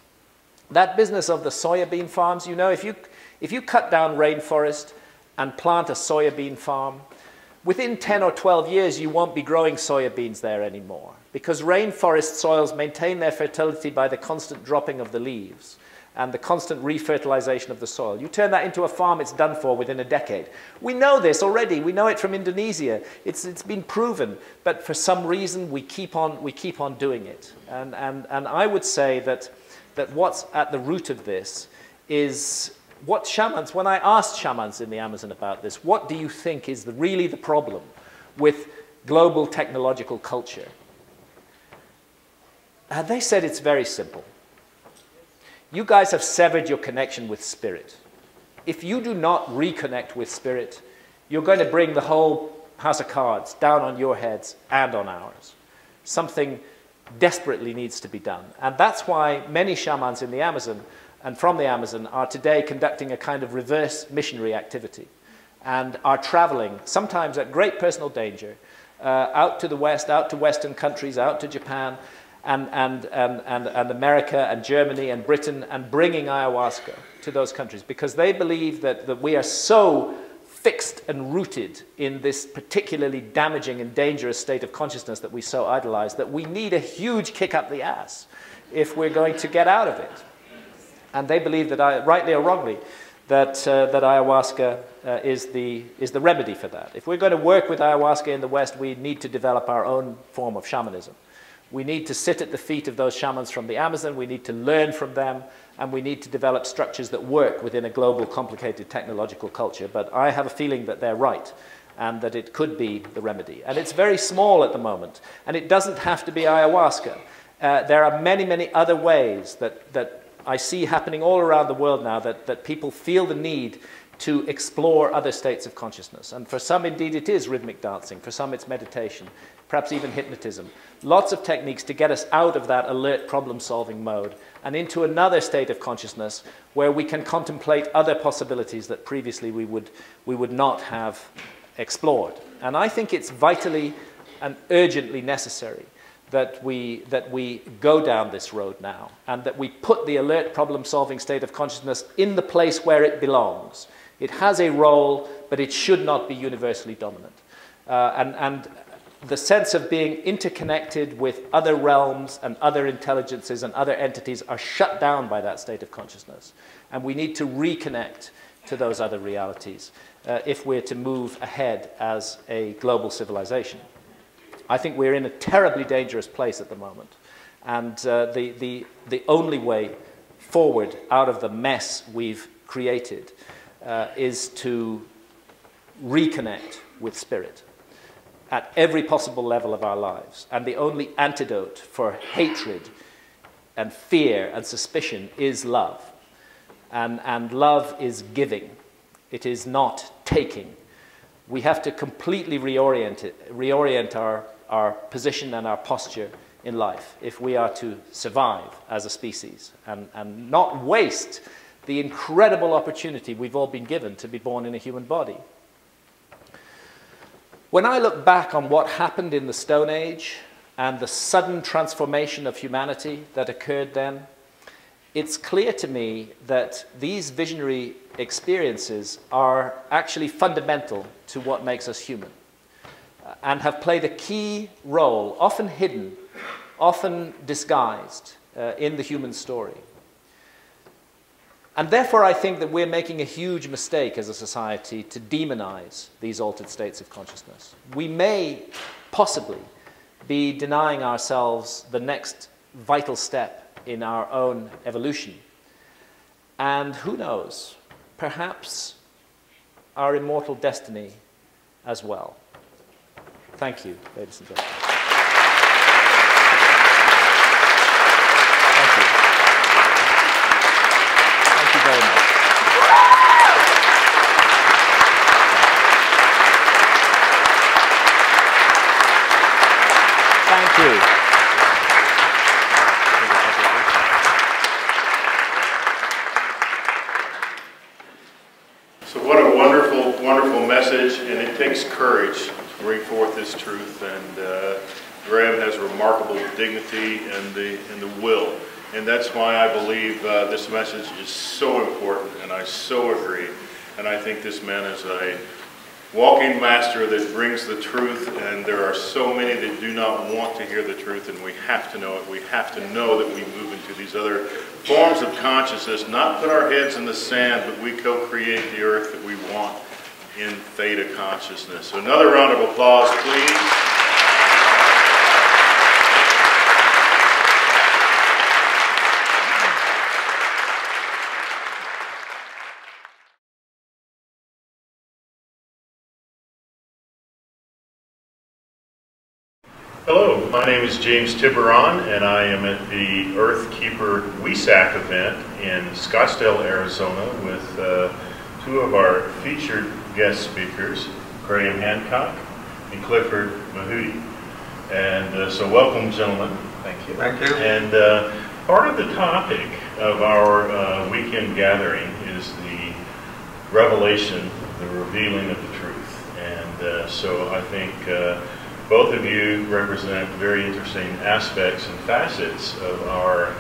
That business of the soybean farms, you know, if you cut down rainforest and plant a soybean farm, within 10 or 12 years, you won't be growing soybeans there anymore, because rainforest soils maintain their fertility by the constant dropping of the leaves and the constant refertilization of the soil. You turn that into a farm, it's done for within a decade. We know this already. We know it from Indonesia. It's been proven, but for some reason we keep on doing it. And I would say that what's at the root of this is what shamans, when I asked shamans in the Amazon about this, what do you think is really the problem with global technological culture? They said it's very simple. You guys have severed your connection with spirit. If you do not reconnect with spirit, you're going to bring the whole house of cards down on your heads and on ours. Something desperately needs to be done. And that's why many shamans in the Amazon and from the Amazon are today conducting a kind of reverse missionary activity and are traveling, sometimes at great personal danger, out to the West, out to Western countries, out to Japan and America and Germany and Britain, and bringing ayahuasca to those countries because they believe that we are so fixed and rooted in this particularly damaging and dangerous state of consciousness that we so idolize, that we need a huge kick up the ass if we're going to get out of it. And they believe that, rightly or wrongly, that ayahuasca is the remedy for that. If we're going to work with ayahuasca in the West, we need to develop our own form of shamanism. We need to sit at the feet of those shamans from the Amazon, we need to learn from them, and we need to develop structures that work within a global, complicated technological culture. But I have a feeling that they're right, and that it could be the remedy. And it's very small at the moment, and it doesn't have to be ayahuasca. There are many, many other ways that I see happening all around the world now that people feel the need to explore other states of consciousness. And for some, indeed, it is rhythmic dancing. For some, it's meditation, perhaps even hypnotism. Lots of techniques to get us out of that alert problem-solving mode and into another state of consciousness where we can contemplate other possibilities that previously we would not have explored. And I think it's vitally and urgently necessary that we go down this road now, and that we put the alert problem-solving state of consciousness in the place where it belongs. It has a role, but it should not be universally dominant. And the sense of being interconnected with other realms and other intelligences and other entities are shut down by that state of consciousness. And we need to reconnect to those other realities if we're to move ahead as a global civilization. I think we're in a terribly dangerous place at the moment. And the only way forward out of the mess we've created is to reconnect with spirit at every possible level of our lives. And the only antidote for hatred and fear and suspicion is love. And love is giving. It is not taking. We have to completely reorient our position and our posture in life if we are to survive as a species and not waste the incredible opportunity we've all been given to be born in a human body. When I look back on what happened in the Stone Age and the sudden transformation of humanity that occurred then, it's clear to me that these visionary experiences are actually fundamental to what makes us human, and have played a key role, often hidden, often disguised, in the human story. And therefore I think that we're making a huge mistake as a society to demonize these altered states of consciousness. We may possibly be denying ourselves the next vital step in our own evolution. And who knows, perhaps our immortal destiny as well. Thank you, ladies and gentlemen. Thank you. Thank you very much. Thank you. So what a wonderful, wonderful message, and it takes courage to bring forth this truth, and Graham has remarkable dignity and the will, and that's why I believe this message is so important, and I so agree, and I think this man is a walking master that brings the truth, and there are so many that do not want to hear the truth, and we have to know it. We have to know that we move into these other forms of consciousness, not put our heads in the sand, but we co-create the earth that we want in theta consciousness. So another round of applause, please. Hello, my name is James Tyberonn, and I am at the Earth Keeper Wesak event in Scottsdale, Arizona, with two of our featured guest speakers, Graham Hancock and Clifford Mahudi. And so welcome, gentlemen. Thank you. Thank you. And part of the topic of our weekend gathering is the revelation, the revealing of the truth. And so I think both of you represent very interesting aspects and facets of our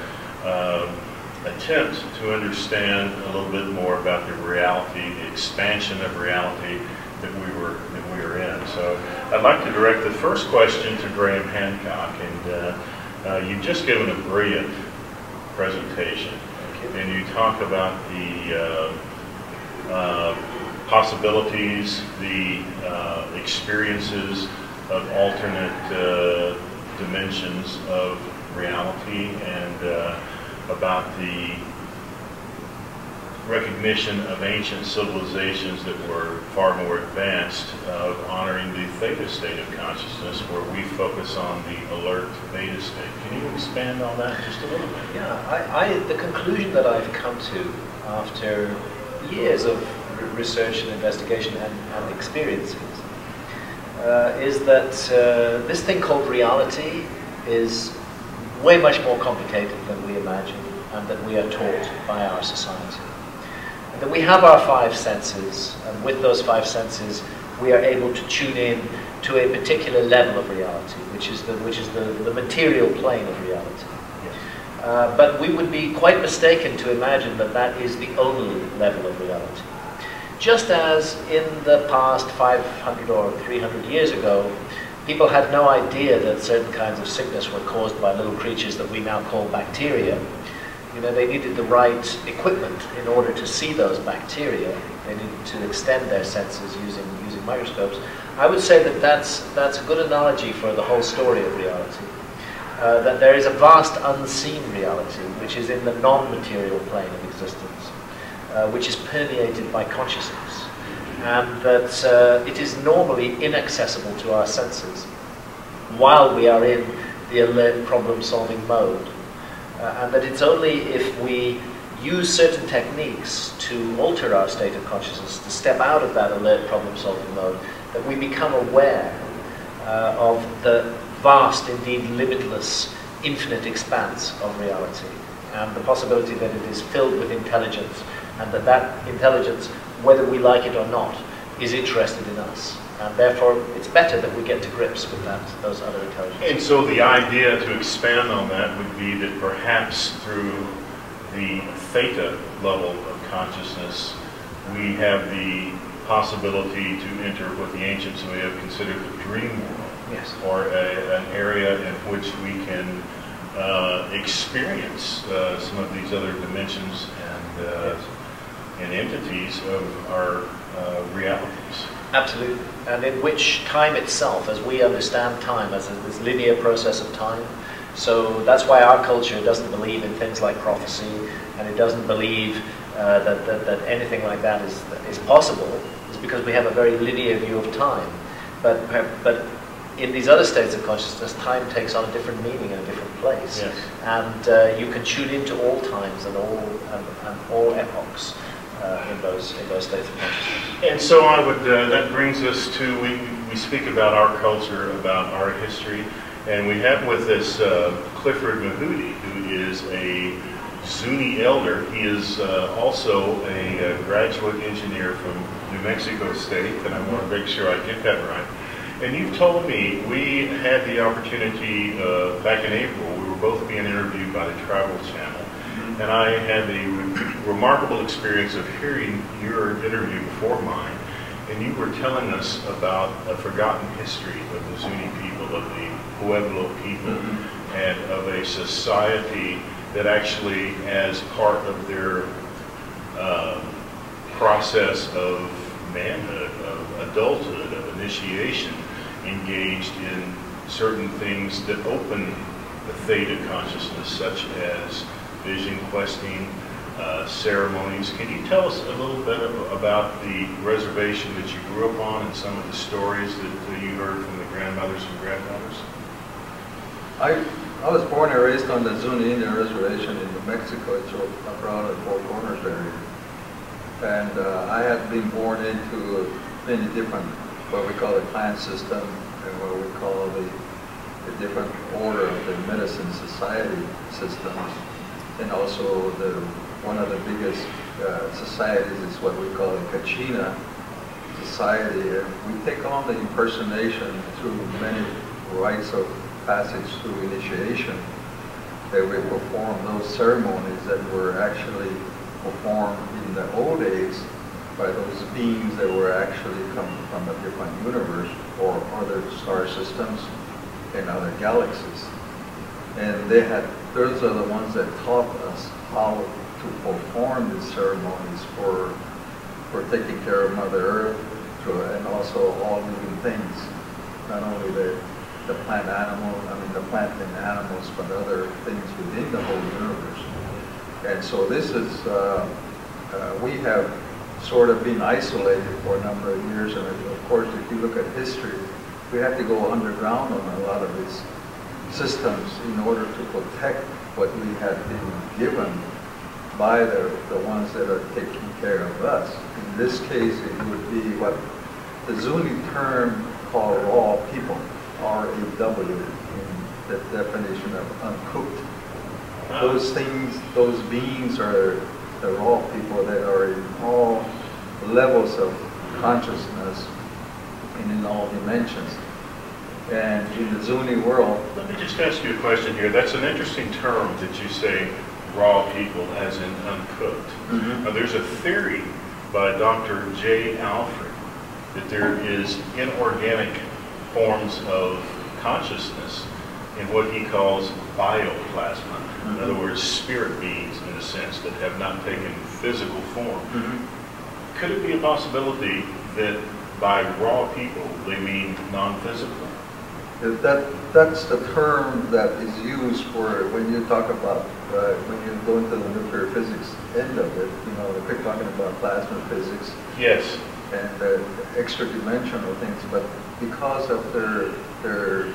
attempt to understand a little bit more about the reality, the expansion of reality that we were in. So I'd like to direct the first question to Graham Hancock, and you've just given a brilliant presentation, and you talk about the possibilities, the experiences of alternate dimensions of reality, and about the recognition of ancient civilizations that were far more advanced, of honoring the theta state of consciousness, where we focus on the alert theta state. Can you expand on that just a little bit? Yeah, the conclusion that I've come to after years of research and investigation and experiences is that this thing called reality is way much more complicated than we imagine and that we are taught by our society. And that we have our five senses, and with those five senses we are able to tune in to a particular level of reality, which is the material plane of reality. Yes. But we would be quite mistaken to imagine that that is the only level of reality. Just as in the past 500 or 300 years ago, people had no idea that certain kinds of sickness were caused by little creatures that we now call bacteria. You know, they needed the right equipment in order to see those bacteria. They needed to extend their senses using microscopes. I would say that that's a good analogy for the whole story of reality. That there is a vast unseen reality, which is in the non-material plane of existence, which is permeated by consciousness, and that it is normally inaccessible to our senses while we are in the alert problem-solving mode, and that it's only if we use certain techniques to alter our state of consciousness, to step out of that alert problem-solving mode, that we become aware of the vast, indeed limitless, infinite expanse of reality, and the possibility that it is filled with intelligence, and that intelligence, whether we like it or not, is interested in us And therefore, it's better that we get to grips with those other intelligences. And so the idea, to expand on that, would be that perhaps through the theta level of consciousness, we have the possibility to enter what the ancients may have considered the dream world. Yes. Or an area in which we can experience some of these other dimensions and entities of our realities. Absolutely. And in which time itself, as we understand time as this linear process of time, so that's why our culture doesn't believe in things like prophecy, and it doesn't believe that anything like that is possible, is because we have a very linear view of time. But in these other states of consciousness, time takes on a different meaning in a different place. Yes. And you can tune into all times and all epochs in those states of consciousness. And so I would, that brings us to, we speak about our culture, about our history, and we have with us Clifford Mahudi, who is a Zuni elder. He is also a graduate engineer from New Mexico State, and I want to make sure I get that right. And you've told me, we had the opportunity back in April, we were both being interviewed by the Travel Channel, and I had the remarkable experience of hearing your interview before mine, and you were telling us about a forgotten history of the Zuni people, of the Pueblo people, and of a society that actually, as part of their process of manhood, of adulthood, of initiation, engaged in certain things that open the theta consciousness, such as vision questing, ceremonies. Can you tell us a little bit about the reservation that you grew up on and some of the stories that you heard from the grandmothers and grandfathers? I was born and raised on the Zuni Indian Reservation in New Mexico. It's around the Four Corners area. And I had been born into many different, what we call the clan system, and what we call the different order of the medicine society systems. And also one of the biggest societies is what we call the Kachina society. And we take on the impersonation through many rites of passage through initiation, that we perform those ceremonies that were actually performed in the old days by those beings that were actually coming from a different universe or other star systems and other galaxies. And those are the ones that taught us how to perform these ceremonies for taking care of Mother Earth and also all living things, not only the plant and animals, but other things within the whole universe. And so this is, we have sort of been isolated for a number of years, and of course if you look at history, we had to go underground on a lot of these systems in order to protect what we had been given by the ones that are taking care of us. In this case, it would be what the Zuni term called raw people, R-A-W, in the definition of uncooked. Those things, those beings are the raw people that are in all levels of consciousness and in all dimensions. And in the Zuni world... Let me just ask you a question here. That's an interesting term that you say, raw people, as in uncooked. Now, there's a theory by Dr. J. Alfred that there is inorganic forms of consciousness in what he calls bioplasma. In other words, spirit beings, in a sense, that have not taken physical form. Could it be a possibility that by raw people, they mean non-physical? That's the term that is used for when you talk about, when you go into the nuclear physics end of it, you know, they're talking about plasma physics. Yes. And extra dimensional things, but because of their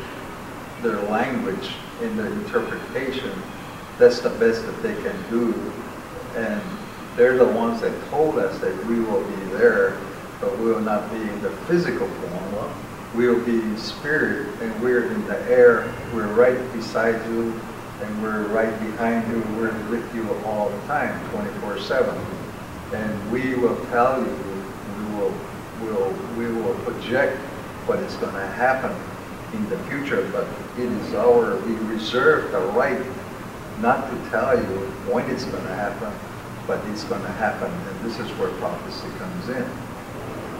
language in their interpretation, that's the best that they can do. And they're the ones that told us that we will be there, but we will not be in the physical form. We will be in spirit, and we're in the air. We're right beside you, and we're right behind you. We're with you all the time, 24/7. And we will tell you, we will project what is going to happen in the future, but we reserve the right not to tell you when it's going to happen, but it's going to happen, and this is where prophecy comes in.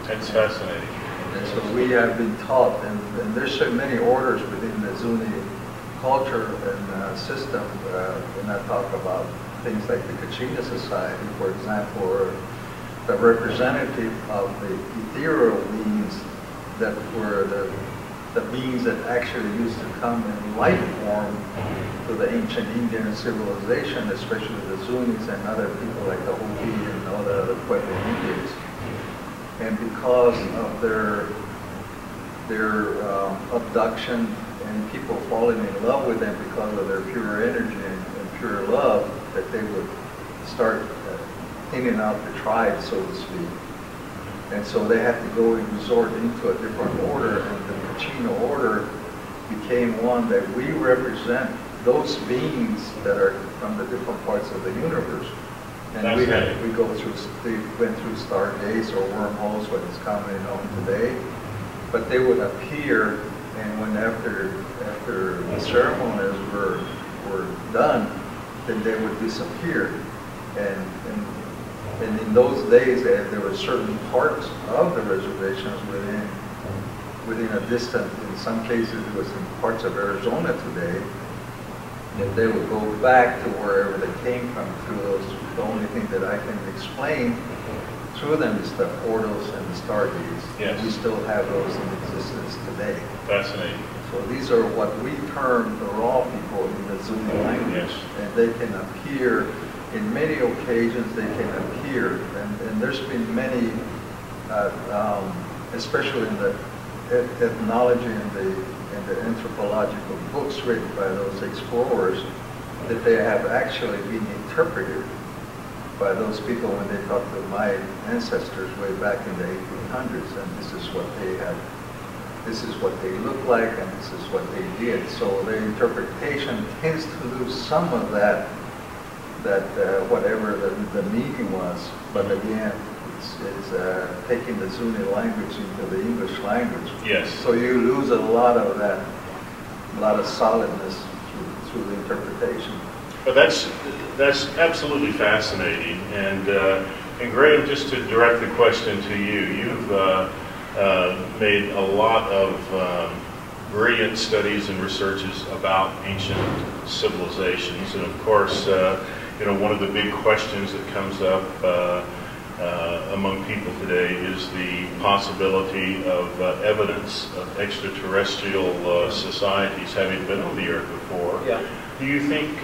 That's fascinating. And so we have been taught, and there's so many orders within the Zuni culture and system, when I talk about things like the Kachina Society, for example, or the representative of the ethereal beings that were the beings that actually used to come in light form to the ancient Indian civilization, especially the Zunis and other people like the Hopi and all the other Pueblo Indians. And because of their abduction and people falling in love with them because of their pure energy and pure love, that they would start thinning out the tribe, so to speak. And so they had to go and resort into a different order, and the Kachina order became one that we represent those beings that are from the different parts of the universe. And we went through stargates or wormholes, what is commonly known today. But they would appear, and when after the ceremonies were done, then they would disappear. And in those days, there were certain parts of the reservations within a distance. In some cases, it was in parts of Arizona today. That they would go back to wherever they came from through those. The only thing that I can explain through them is the portals and the stargates. Yes. We still have those in existence today. Fascinating. So these are what we term the raw people in the Zuni language. Yes. And they can appear in many occasions. They can appear, and there's been many, especially in the ethnology and the anthropological books written by those explorers, that they have actually been interpreted by those people when they talked to my ancestors way back in the 1800s, and this is what they had, this is what they look like, and this is what they did. So their interpretation tends to lose some of that whatever the meaning was, but again, it's taking the Zuni language into the English language. Yes. So you lose a lot of that, a lot of solidness through the interpretation. But that's absolutely fascinating. And Graham, just to direct the question to you, you've made a lot of brilliant studies and researches about ancient civilizations, and of course, one of the big questions that comes up among people today is the possibility of evidence of extraterrestrial societies having been on the Earth before. Yeah. Do you think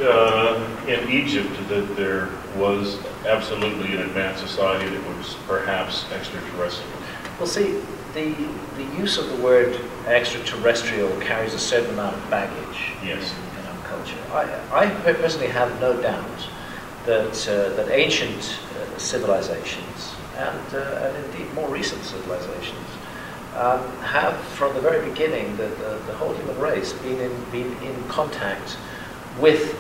in Egypt that there was absolutely an advanced society that was perhaps extraterrestrial? Well, see, the use of the word extraterrestrial carries a certain amount of baggage in our culture. I personally have no doubt that ancient civilizations and indeed more recent civilizations have, from the very beginning, the whole human race been in contact with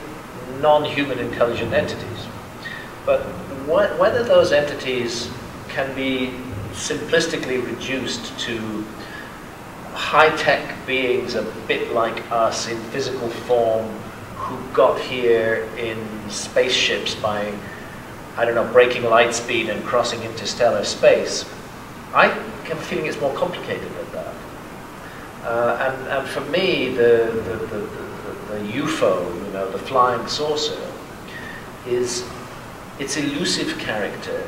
non-human intelligent entities. But whether those entities can be simplistically reduced to high-tech beings a bit like us in physical form who got here in spaceships by, I don't know, breaking light speed and crossing interstellar space, I have a feeling it's more complicated than that. And for me, the UFO, the flying saucer, is its elusive character.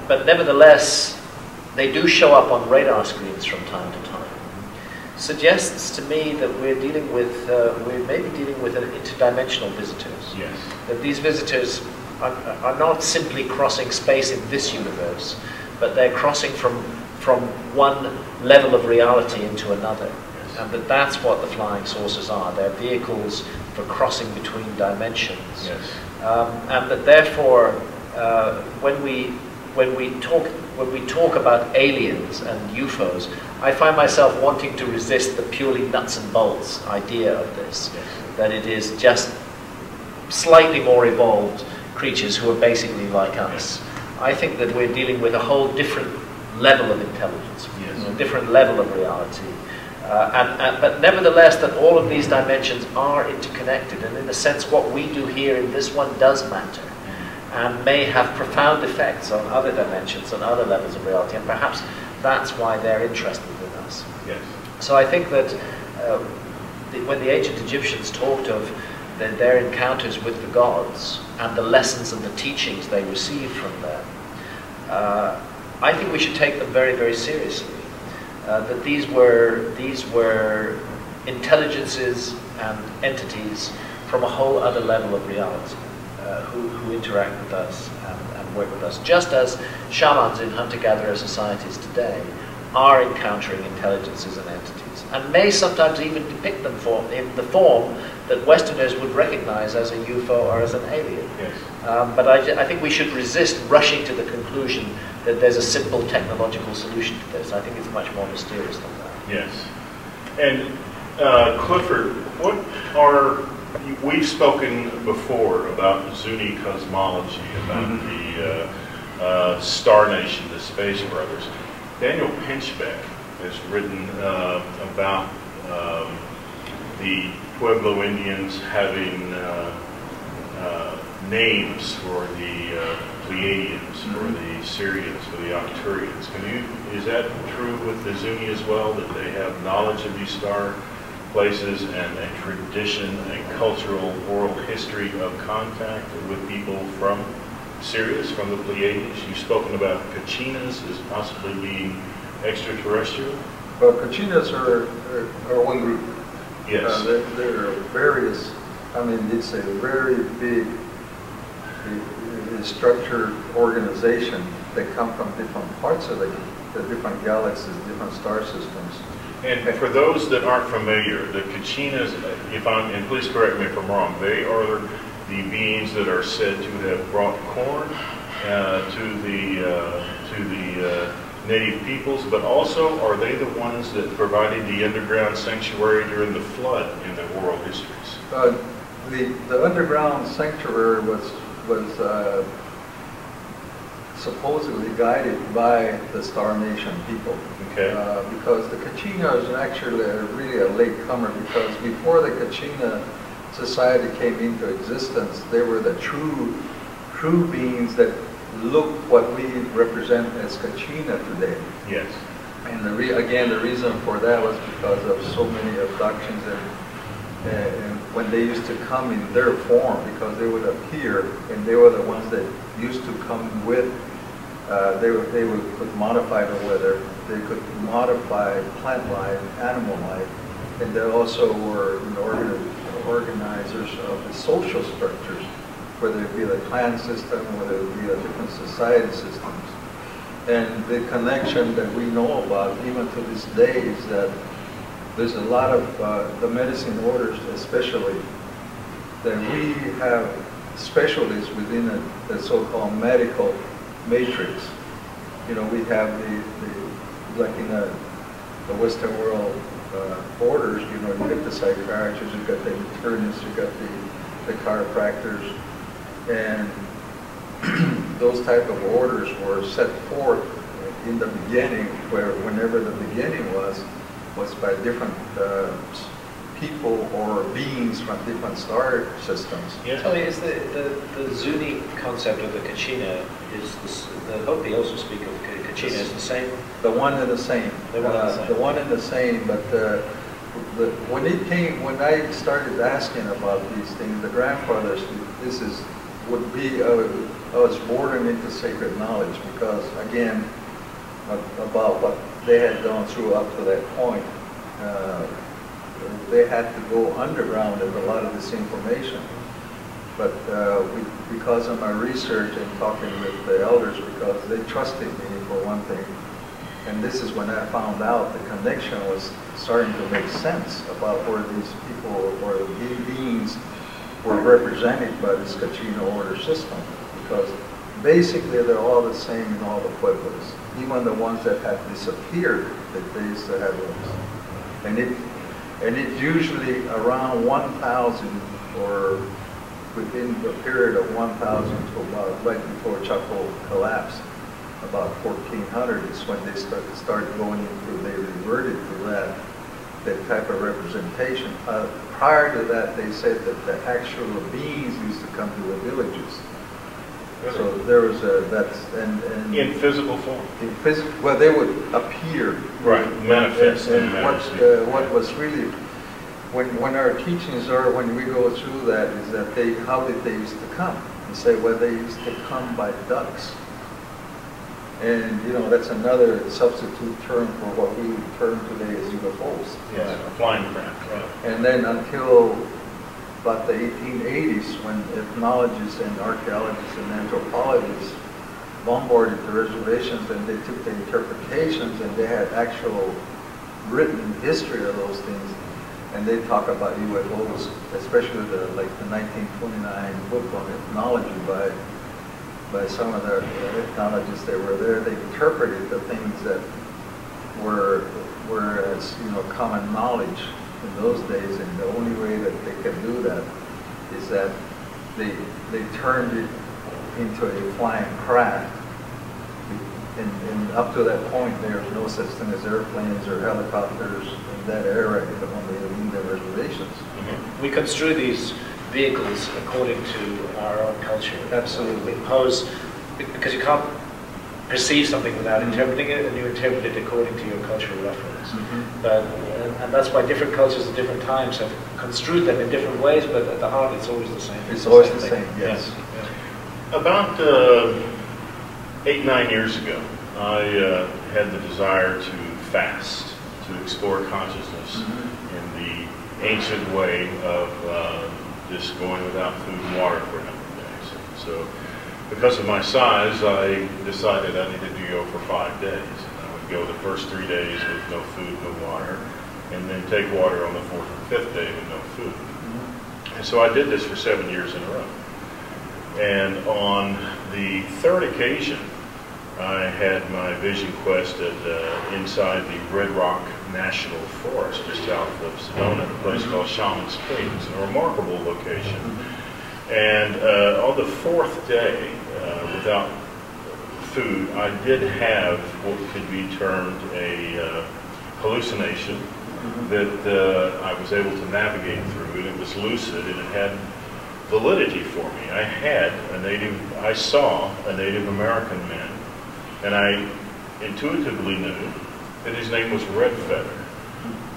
But nevertheless, they do show up on radar screens from time to time. Suggests to me that we're dealing with, we're maybe dealing with interdimensional visitors. Yes. That these visitors are not simply crossing space in this universe, but they're crossing from one level of reality into another. Yes. And that's what the flying saucers are. They're vehicles for crossing between dimensions. Yes. And that therefore, when we talk about aliens and UFOs, I find myself wanting to resist the purely nuts and bolts idea of this. Yes. That it is just slightly more evolved creatures who are basically like us. I think that we're dealing with a whole different level of intelligence. Yes. a different level of reality. But nevertheless, that all of these dimensions are interconnected, and in a sense what we do here in this one does matter, and may have profound effects on other dimensions, on other levels of reality, and perhaps that's why they're interested in us. Yes. So I think that when the ancient Egyptians talked of their encounters with the gods and the lessons and the teachings they received from them, I think we should take them very, very seriously. That these were intelligences and entities from a whole other level of reality, who interact with us and work with us, just as shamans in hunter-gatherer societies today are encountering intelligences and entities, and may sometimes even depict them in the form that Westerners would recognize as a UFO or as an alien. Yes. But I think we should resist rushing to the conclusion that there's a simple technological solution to this. I think it's much more mysterious than that. Yes. And Clifford, we've spoken before about Zuni cosmology, about the Star Nation, the Space Brothers. Daniel Pinchbeck has written about the Pueblo Indians having names for the Pleiadians, for the Syrians, for the Arcturians. Is that true with the Zuni as well, that they have knowledge of these star places and a tradition, a cultural, oral history of contact with people from Sirius, from the Pleiades? You've spoken about Kachinas as possibly being extraterrestrial. Well, Kachinas are one group. Yes. There are various, I mean, it's a very big structured organization that come from different parts of the different galaxies, different star systems. And for those that aren't familiar, the Kachinas, and please correct me if I'm wrong, they are the beings that are said to have brought corn to the native peoples, but also are they the ones that provided the underground sanctuary during the flood in the oral histories? The underground sanctuary was supposedly guided by the Star Nation people. Okay. Because the Kachina is actually really a latecomer, because before the Kachina society came into existence, they were the true beings that look what we represent as Kachina today. Yes. And again, the reason for that was because of so many abductions and when they used to come in their form, because they would appear, and they were the ones that used to come with, could modify the weather, they could modify plant life, animal life, and they also were organizers of the social structures, whether it be the clan system, whether it be the different society systems. And the connection that we know about, even to this day, is that there's a lot of the medicine orders, especially, that we have specialties within the so-called medical matrix. You know, we have like in the Western world orders, you know, you get the psychiatrists, you've got the internists, you've got the chiropractors, and those type of orders were set forth in the beginning, whenever the beginning was by different people or beings from different star systems. Yeah. Tell me, is the Zuni concept of the Kachina, the Hopi also speak of Kachina, is the same? The one and the same. The one and the same. But when I started asking about these things, the grandfathers, I was bordering into sacred knowledge, because again, about what they had gone through up to that point, they had to go underground with a lot of this information. But because of my research and talking with the elders, because they trusted me for one thing, and this is when I found out the connection was starting to make sense about where these people or the beings were represented by this Kachina order system, because basically they're all the same in all the pueblos, even the ones that had disappeared, that they used to have those. And it usually around 1,000, or within the period of 1,000 to about right before Chaco collapsed, about 1400 is when they started going into, they reverted to that type of representation. Prior to that, they said that the actual beings used to come to the villages. Really? So there was and in physical form. In physical, well, they would appear. Right, manifest. And what was really, when our teachings are, when we go through that, is that how did they used to come? And say, well, they used to come by ducks. And, you know, that's another substitute term for what we would term today as UFOs. Yeah, flying craft. Right. And then until about the 1880s, when ethnologists and archaeologists and anthropologists bombarded the reservations, and they took the interpretations and they had actual written history of those things. And they talk about UFOs, especially the 1929 book on ethnology by some of the ethnologists that were there. They interpreted the things that were as, you know, common knowledge in those days, and the only way that they could do that is that they turned it into a flying craft. And up to that point, there was no such thing as airplanes or helicopters in that era on the Indian reservations. Mm-hmm. We construe these vehicles according to our own culture. Absolutely. We impose, because you can't perceive something without interpreting it, and you interpret it according to your cultural reference. Mm-hmm. And that's why different cultures at different times have construed them in different ways, but at the heart it's always the same. It's always the same, yes. Yeah. About 8-9 years ago, I had the desire to fast, to explore consciousness in the ancient way of just going without food and water for a number of days. So, because of my size, I decided I needed to go for 5 days. And I would go the first 3 days with no food, no water, and then take water on the 4th and 5th day with no food. And so I did this for 7 years in a row. And on the 3rd occasion, I had my vision quest inside the Red Rock National Forest, just south of Sedona, a place called Shaman's Cave. It's a remarkable location. And on the 4th day, without food, I did have what could be termed a hallucination that I was able to navigate through, and it was lucid, and it had validity for me. I saw a Native American man, and I intuitively knew that his name was Red Feather.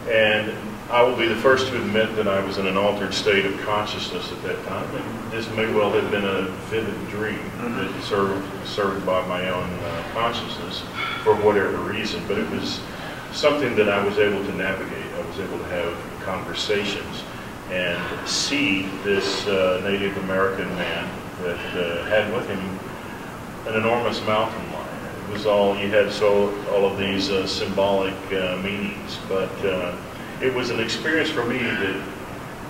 And I will be the first to admit that I was in an altered state of consciousness at that time, and this may well have been a vivid dream that served by my own consciousness for whatever reason, but it was something that I was able to navigate. I was able to have conversations and see this Native American man that had with him an enormous mountain lion. It was all, you had all of these symbolic meanings, but it was an experience for me that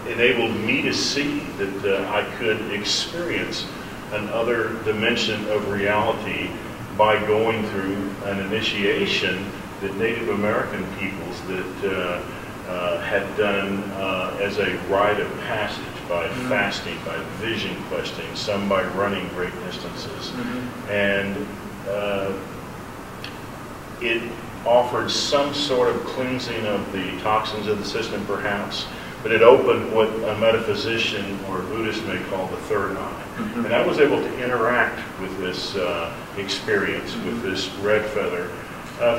enabled me to see that I could experience another dimension of reality by going through an initiation that Native American peoples that had done as a rite of passage, by fasting, by vision questing, some by running great distances. And it offered some sort of cleansing of the toxins of the system, perhaps, but it opened what a metaphysician or Buddhist may call the third eye. And I was able to interact with this experience, with this Red Feather,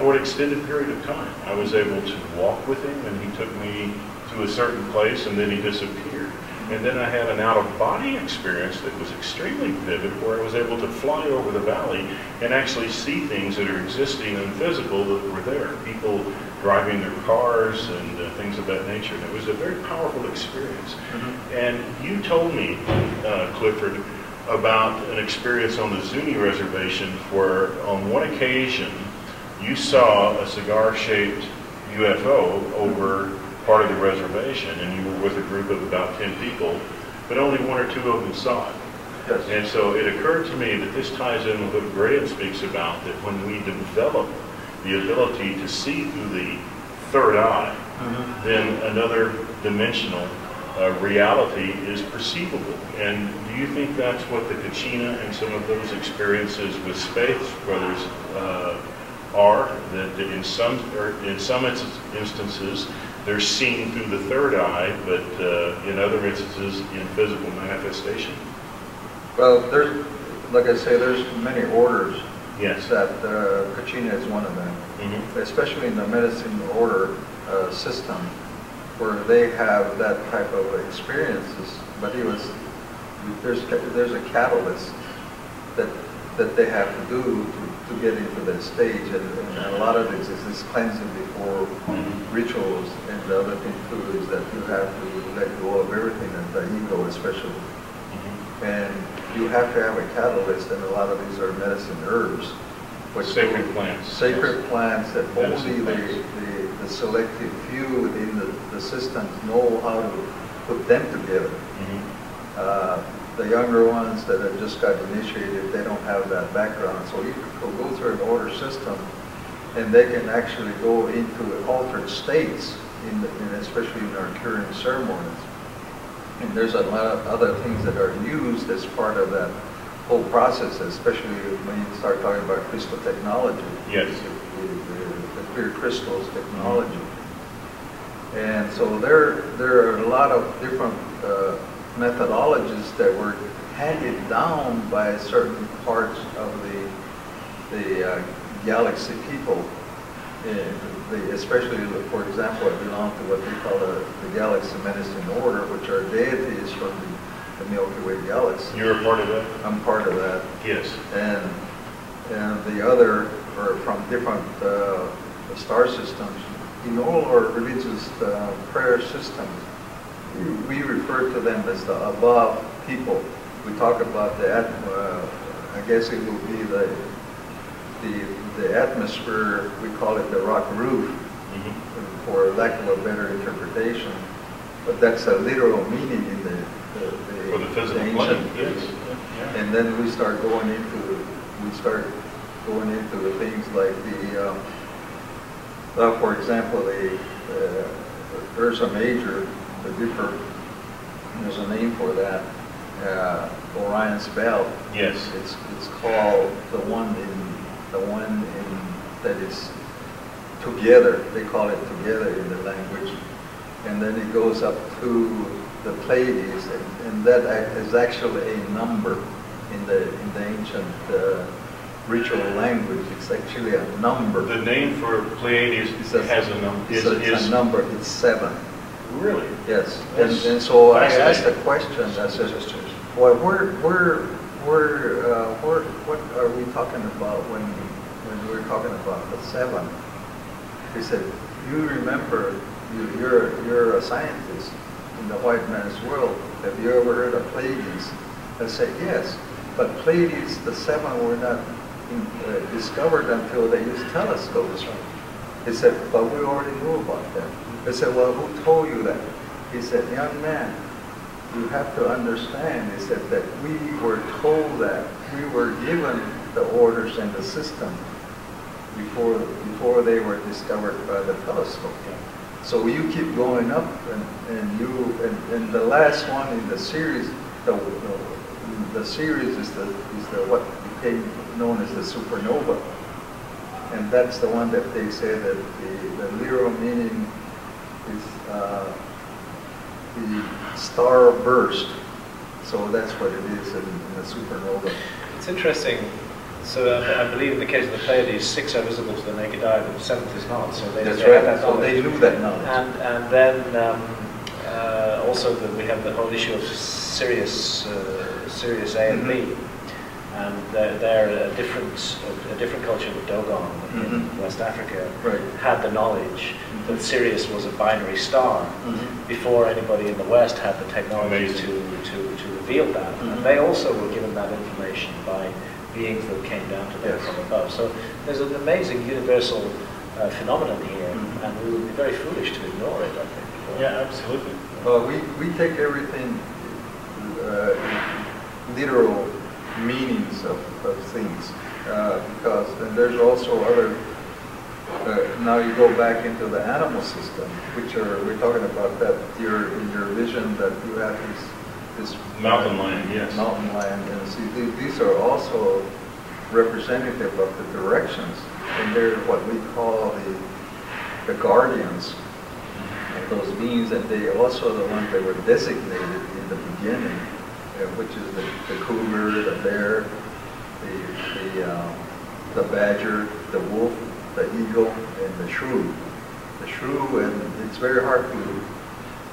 for an extended period of time. I was able to walk with him, and he took me to a certain place, and then he disappeared. And then I had an out-of-body experience that was extremely vivid, where I was able to fly over the valley and actually see things that are existing and physical that were there. People driving their cars and things of that nature. And it was a very powerful experience. And you told me, Clifford, about an experience on the Zuni reservation where on one occasion you saw a cigar-shaped UFO over part of the reservation, and you were with a group of about 10 people, but only 1 or 2 of them saw it. Yes. And so it occurred to me that this ties in with what Graham speaks about, that when we develop the ability to see through the third eye, then another dimensional reality is perceivable. And do you think that's what the Kachina and some of those experiences with Space Brothers are? That in some instances they're seen through the third eye, but in other instances in physical manifestation? Well, there's, like I say, there's many orders. Yes. That Kachina is one of them, especially in the medicine order system, where they have that type of experiences. But there's a catalyst that they have to do to get into that stage, and a lot of it is this cleansing before rituals, and the other thing too is that you have to let go of everything, and the ego especially. And you have to have a catalyst, and a lot of these are medicine herbs. Sacred plants. Sacred plants that only the selective few within the systems know how to put them together. The younger ones that have just got initiated, they don't have that background. So you can go through an order system, and they can actually go into altered states, especially in our curing ceremonies. And there's a lot of other things that are used as part of that whole process, especially when you start talking about crystal technology. Yes. The clear crystals technology. And so there are a lot of different methodologies that were handed down by certain parts of the galaxy people. Especially, for example, I belong to what they call the Galaxy Medicine Order, which are deities from the Milky Way galaxy. You're a part of that? I'm part of that. Yes. And the other are from different star systems. In all our religious prayer systems, we refer to them as the above people. We talk about the I guess it will be the atmosphere. We call it the rock roof, for lack of a better interpretation. But that's a literal meaning in for the physical plane. Yes. And then we start going into the things like for example, Ursa Major, the Dipper. There's a name for that. Orion's Belt. Yes. It's called the one that is together. They call it together in the language, and then it goes up to the Pleiades, and that is actually a number in the ancient ritual language. It's actually a number. The name for Pleiades has a number. It's a number. It's 7. Really? Yes. And so I asked a question. I said, well, what are we talking about when we're talking about the 7? He said, you remember, you're a scientist in the white man's world. Have you ever heard of Pleiades? I said, yes. But Pleiades, the 7, were not discovered until they used telescopes. He said, but we already knew about them. I said, well, who told you that? He said, young man, you have to understand, he said, that we were told that. We were given the orders and the system before they were discovered by the telescope. So you keep going up, and the last one in the series, the series is the what became known as the supernova, and that's the one that they say that the literal meaning is the star burst. So that's what it is in the supernova. It's interesting. So I believe in the case of the Pleiades, 6 are visible to the naked eye, but the 7th is not. So they, that's they right. That so they knew that knowledge. And then also we have the whole issue of Sirius A and B, and they're a different culture. The Dogon in West Africa had the knowledge that Sirius was a binary star before anybody in the West had the technology to reveal that. And they also were given that information by beings that came down to them from above. So there's an amazing universal phenomenon here, and we would be very foolish to ignore it, I think. Yeah, absolutely. We take everything literal meanings of things, because and there's also now you go back into the animal system, which we're talking about that in your vision that you have this mountain land, yes. Mountain land, and see these are also representative of the directions, and they're what we call the guardians of those beings, and they also the ones that were designated in the beginning, which is the cougar, the bear, the badger, the wolf, the eagle, and the shrew. The shrew, and it's very hard to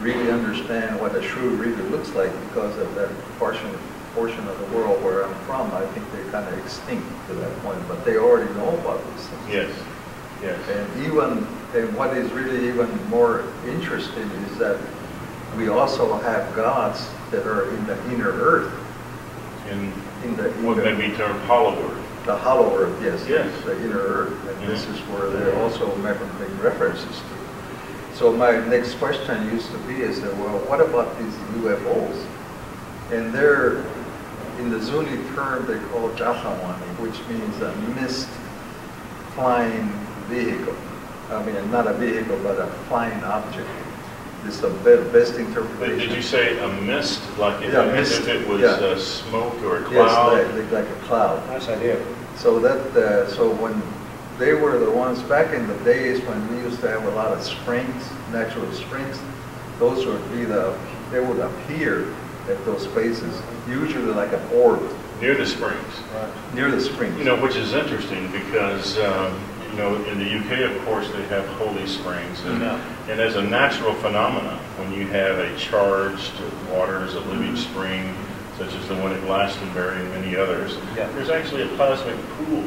really understand what a shrew really looks like because of that portion of the world where I'm from. I think they're kind of extinct to that point, but they already know about these things. Yes, yes. And what is really even more interesting is that we also have gods that are in the inner earth. In the what may be termed hollow earth. The hollow earth, yes. Yes. The inner earth. And this is where they're also making references to. So my next question used to be is that, well, what about these UFOs? And they're, in the Zuni term, they call it Jahawani, which means a mist flying vehicle. I mean, not a vehicle, but a flying object. This is the best interpretation. But did you say a mist, like mist, if it was smoke or a cloud? Yes, like a cloud. Nice idea. So that so when they were the ones back in the days when we used to have a lot of springs, natural springs, those would be they would appear at those places, usually like an orb. Near the springs. Right. Near the springs. You know, which is interesting because you know, in the UK, of course, they have holy springs, and as a natural phenomenon, when you have a charged waters, a living spring, such as the one at Glastonbury and many others, there's actually a plasmic pool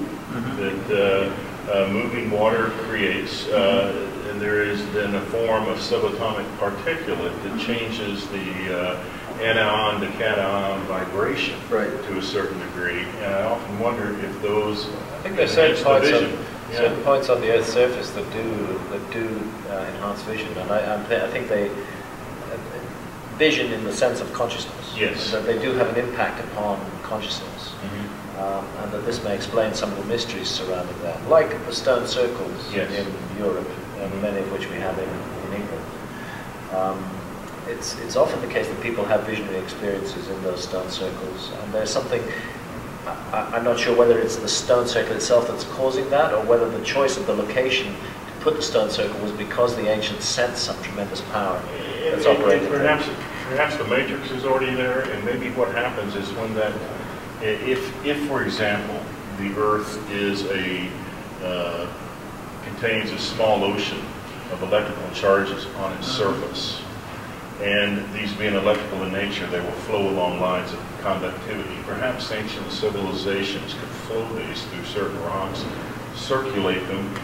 that moving water creates, and there is then a form of subatomic particulate that changes the anion to cation vibration to a certain degree. And I often wonder if those I think there's certain points on the Earth's surface that do enhance vision, and I think they vision in the sense of consciousness. Yes. That they do have an impact upon consciousness, and that this may explain some of the mysteries surrounding that, like the stone circles in Europe, many of which we have in England. It's often the case that people have visionary experiences in those stone circles, and there's something. I'm not sure whether it's the stone circle itself that's causing that, or whether the choice of the location to put the stone circle was because the ancients sensed some tremendous power that's operating. Perhaps the matrix is already there, and maybe what happens is when that, if for example, the Earth is contains a small ocean of electrical charges on its surface, and these being electrical in nature, they will flow along lines of conductivity. Perhaps ancient civilizations could flow these through certain rocks, circulate them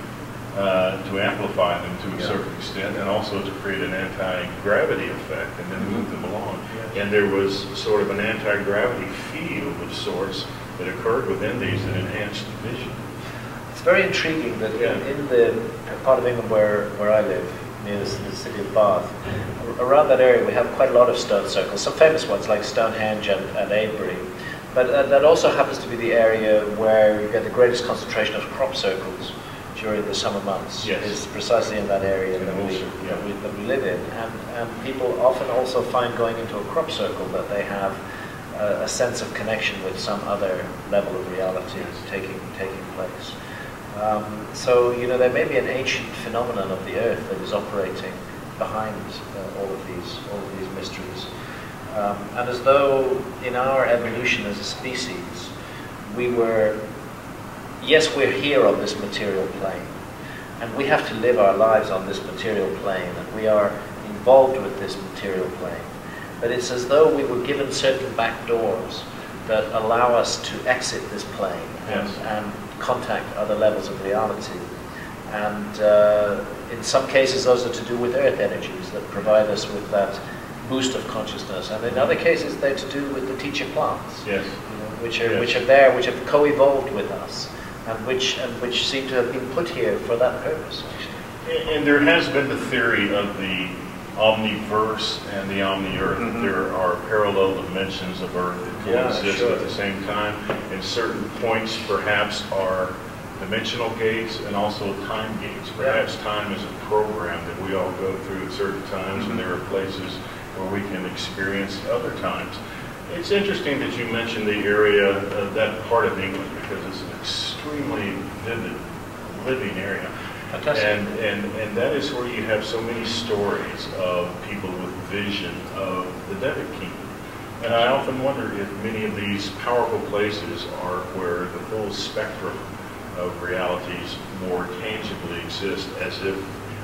to amplify them to a certain extent, and also to create an anti-gravity effect, and then move them along. And there was sort of an anti-gravity field of sorts that occurred within these that enhanced vision. It's very intriguing that in the part of England where I live, near the city of Bath, around that area we have quite a lot of stone circles, some famous ones like Stonehenge and Avebury, but that also happens to be the area where you get the greatest concentration of crop circles during the summer months. Is precisely in that area that we live in, and people often also find going into a crop circle that they have a sense of connection with some other level of reality taking place. So, you know, there may be an ancient phenomenon of the Earth that is operating behind all of these mysteries. And as though in our evolution as a species, we're here on this material plane, and we have to live our lives on this material plane, and we are involved with this material plane. But it's as though we were given certain back doors that allow us to exit this plane and contact other levels of reality. And in some cases those are to do with earth energies that provide us with that boost of consciousness, and in other cases they're to do with the teacher plants, which are there, which have co-evolved with us, and which seem to have been put here for that purpose, actually. And there has been the theory of the omniverse and the omni-earth. There are parallel dimensions of Earth that coexist at the same time, and certain points perhaps are dimensional gates and also time gates. Perhaps time is a program that we all go through at certain times, and there are places where we can experience other times. It's interesting that you mentioned the area, that part of England, because it's an extremely vivid, living area. And that is where you have so many stories of people with vision of the David Kingdom. And I often wonder if many of these powerful places are where the full spectrum of realities more tangibly exist, as if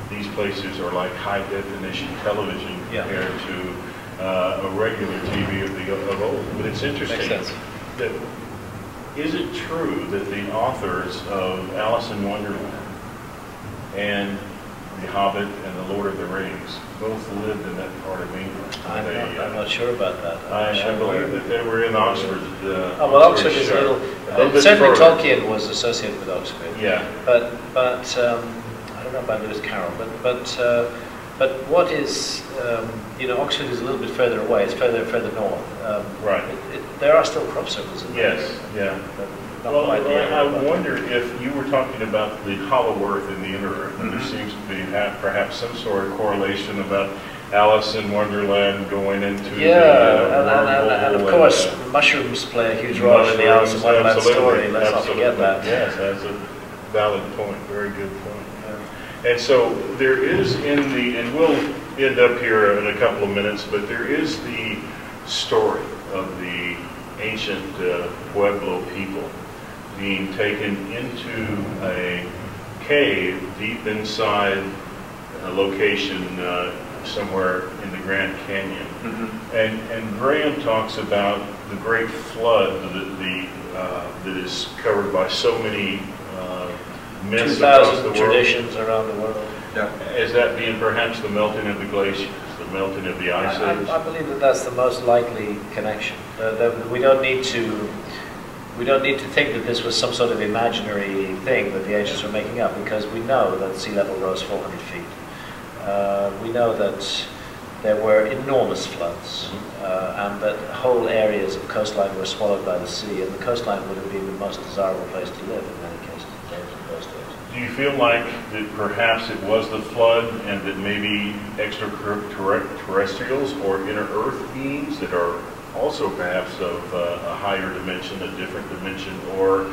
these places are like high-definition television compared to a regular TV of old. But it's interesting that, is it true that the authors of Alice in Wonderland and The Hobbit and The Lord of the Rings both lived in that part of England? I'm not sure about that. I believe that they were in Oxford. Oxford is a little certainly further. Tolkien was associated with Oxford. Yeah. But I don't know about Lewis Carroll. But what is Oxford is a little bit further away. It's further north. Right. There are still crop circles in there. Yes. Yeah. Well, I wonder if you were talking about the hollow earth and the inner earth, and there seems to be perhaps some sort of correlation about Alice in Wonderland going into and of course mushrooms play a huge role in the Alice in Wonderland story. Let's not forget that. Yes, that's a valid point. Very good point. Yeah. And so there is and we'll end up here in a couple of minutes, but there is the story of the ancient Pueblo people being taken into a cave deep inside a location somewhere in the Grand Canyon. And Graham talks about the great flood that is covered by so many myths across the world. 2,000 traditions around the world. Yeah. Is that being perhaps the melting of the glaciers, the melting of the ice age? I believe that that's the most likely connection. We don't need to think that this was some sort of imaginary thing that the ancients were making up, because we know that sea level rose 400 feet. We know that there were enormous floods, and that whole areas of coastline were swallowed by the sea, and the coastline would have been the most desirable place to live in many cases in those days. Do you feel like that perhaps it was the flood, and that maybe extraterrestrials or inner Earth beings that are also perhaps of a higher dimension, a different dimension, or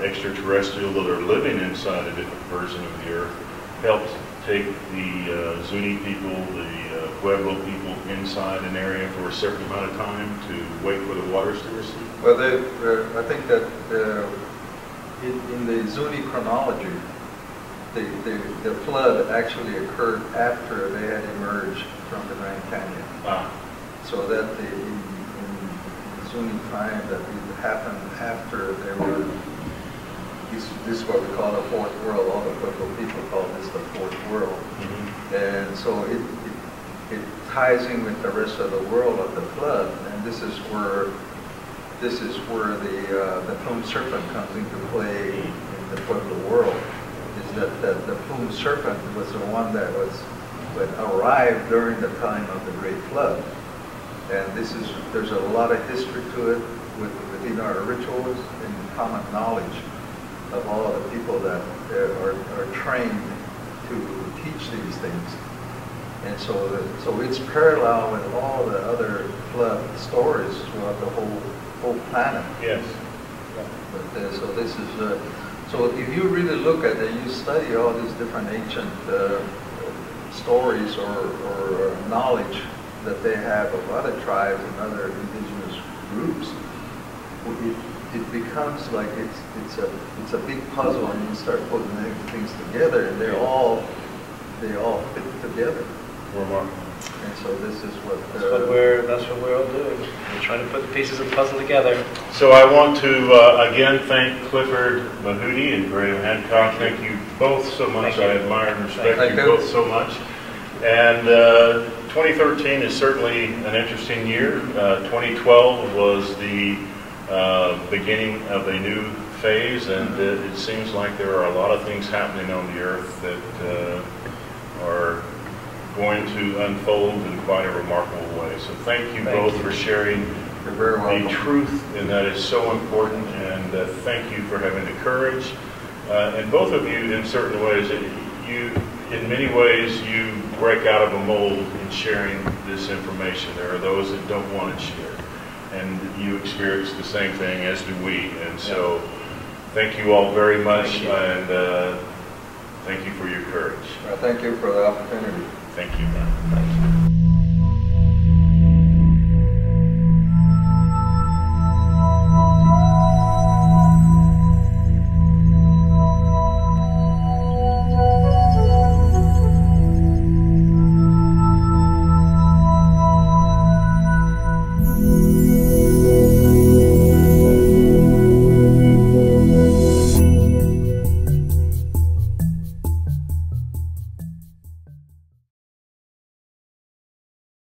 extraterrestrial that are living inside a different version of the Earth, helped take the Zuni people, the Pueblo people inside an area for a certain amount of time to wait for the waters to recede? Well, I think that in the Zuni chronology, the flood actually occurred after they had emerged from the Grand Canyon. So that in the Zuni time, that it happened after they were. This is what we call the fourth world. All the Pueblo people call this the fourth world, and so it ties in with the rest of the world of the flood. And this is where the plumed serpent comes into play in the Pueblo world. Is that the plumed serpent was the one that arrived during the time of the Great Flood, and there's a lot of history to it within our rituals and common knowledge of all of the people that are trained to teach these things. And so it's parallel with all the other flood stories throughout the whole planet. Yes. But so this is so if you really look at it, you study all these different ancient stories or knowledge that they have of other tribes and other indigenous groups, it becomes like it's a big puzzle, and you start putting things together, and they all fit together. And so this is that's what we're all doing. We're trying to put the pieces of the puzzle together. So I want to again thank Clifford Mahudi and Graham Hancock. Thank you both so much. I admire and respect you both so much. And 2013 is certainly an interesting year. 2012 was the beginning of a new phase, and it seems like there are a lot of things happening on the Earth that are going to unfold in quite a remarkable way. So thank you both for sharing the truth, and that is so important, and thank you for having the courage And both of you, in certain ways, in many ways, you break out of a mold in sharing this information. There are those that don't want it shared. And you experience the same thing, as do we. And so, thank you all very much, and thank you for your courage. Well, thank you for the opportunity. Thank you. Thank you.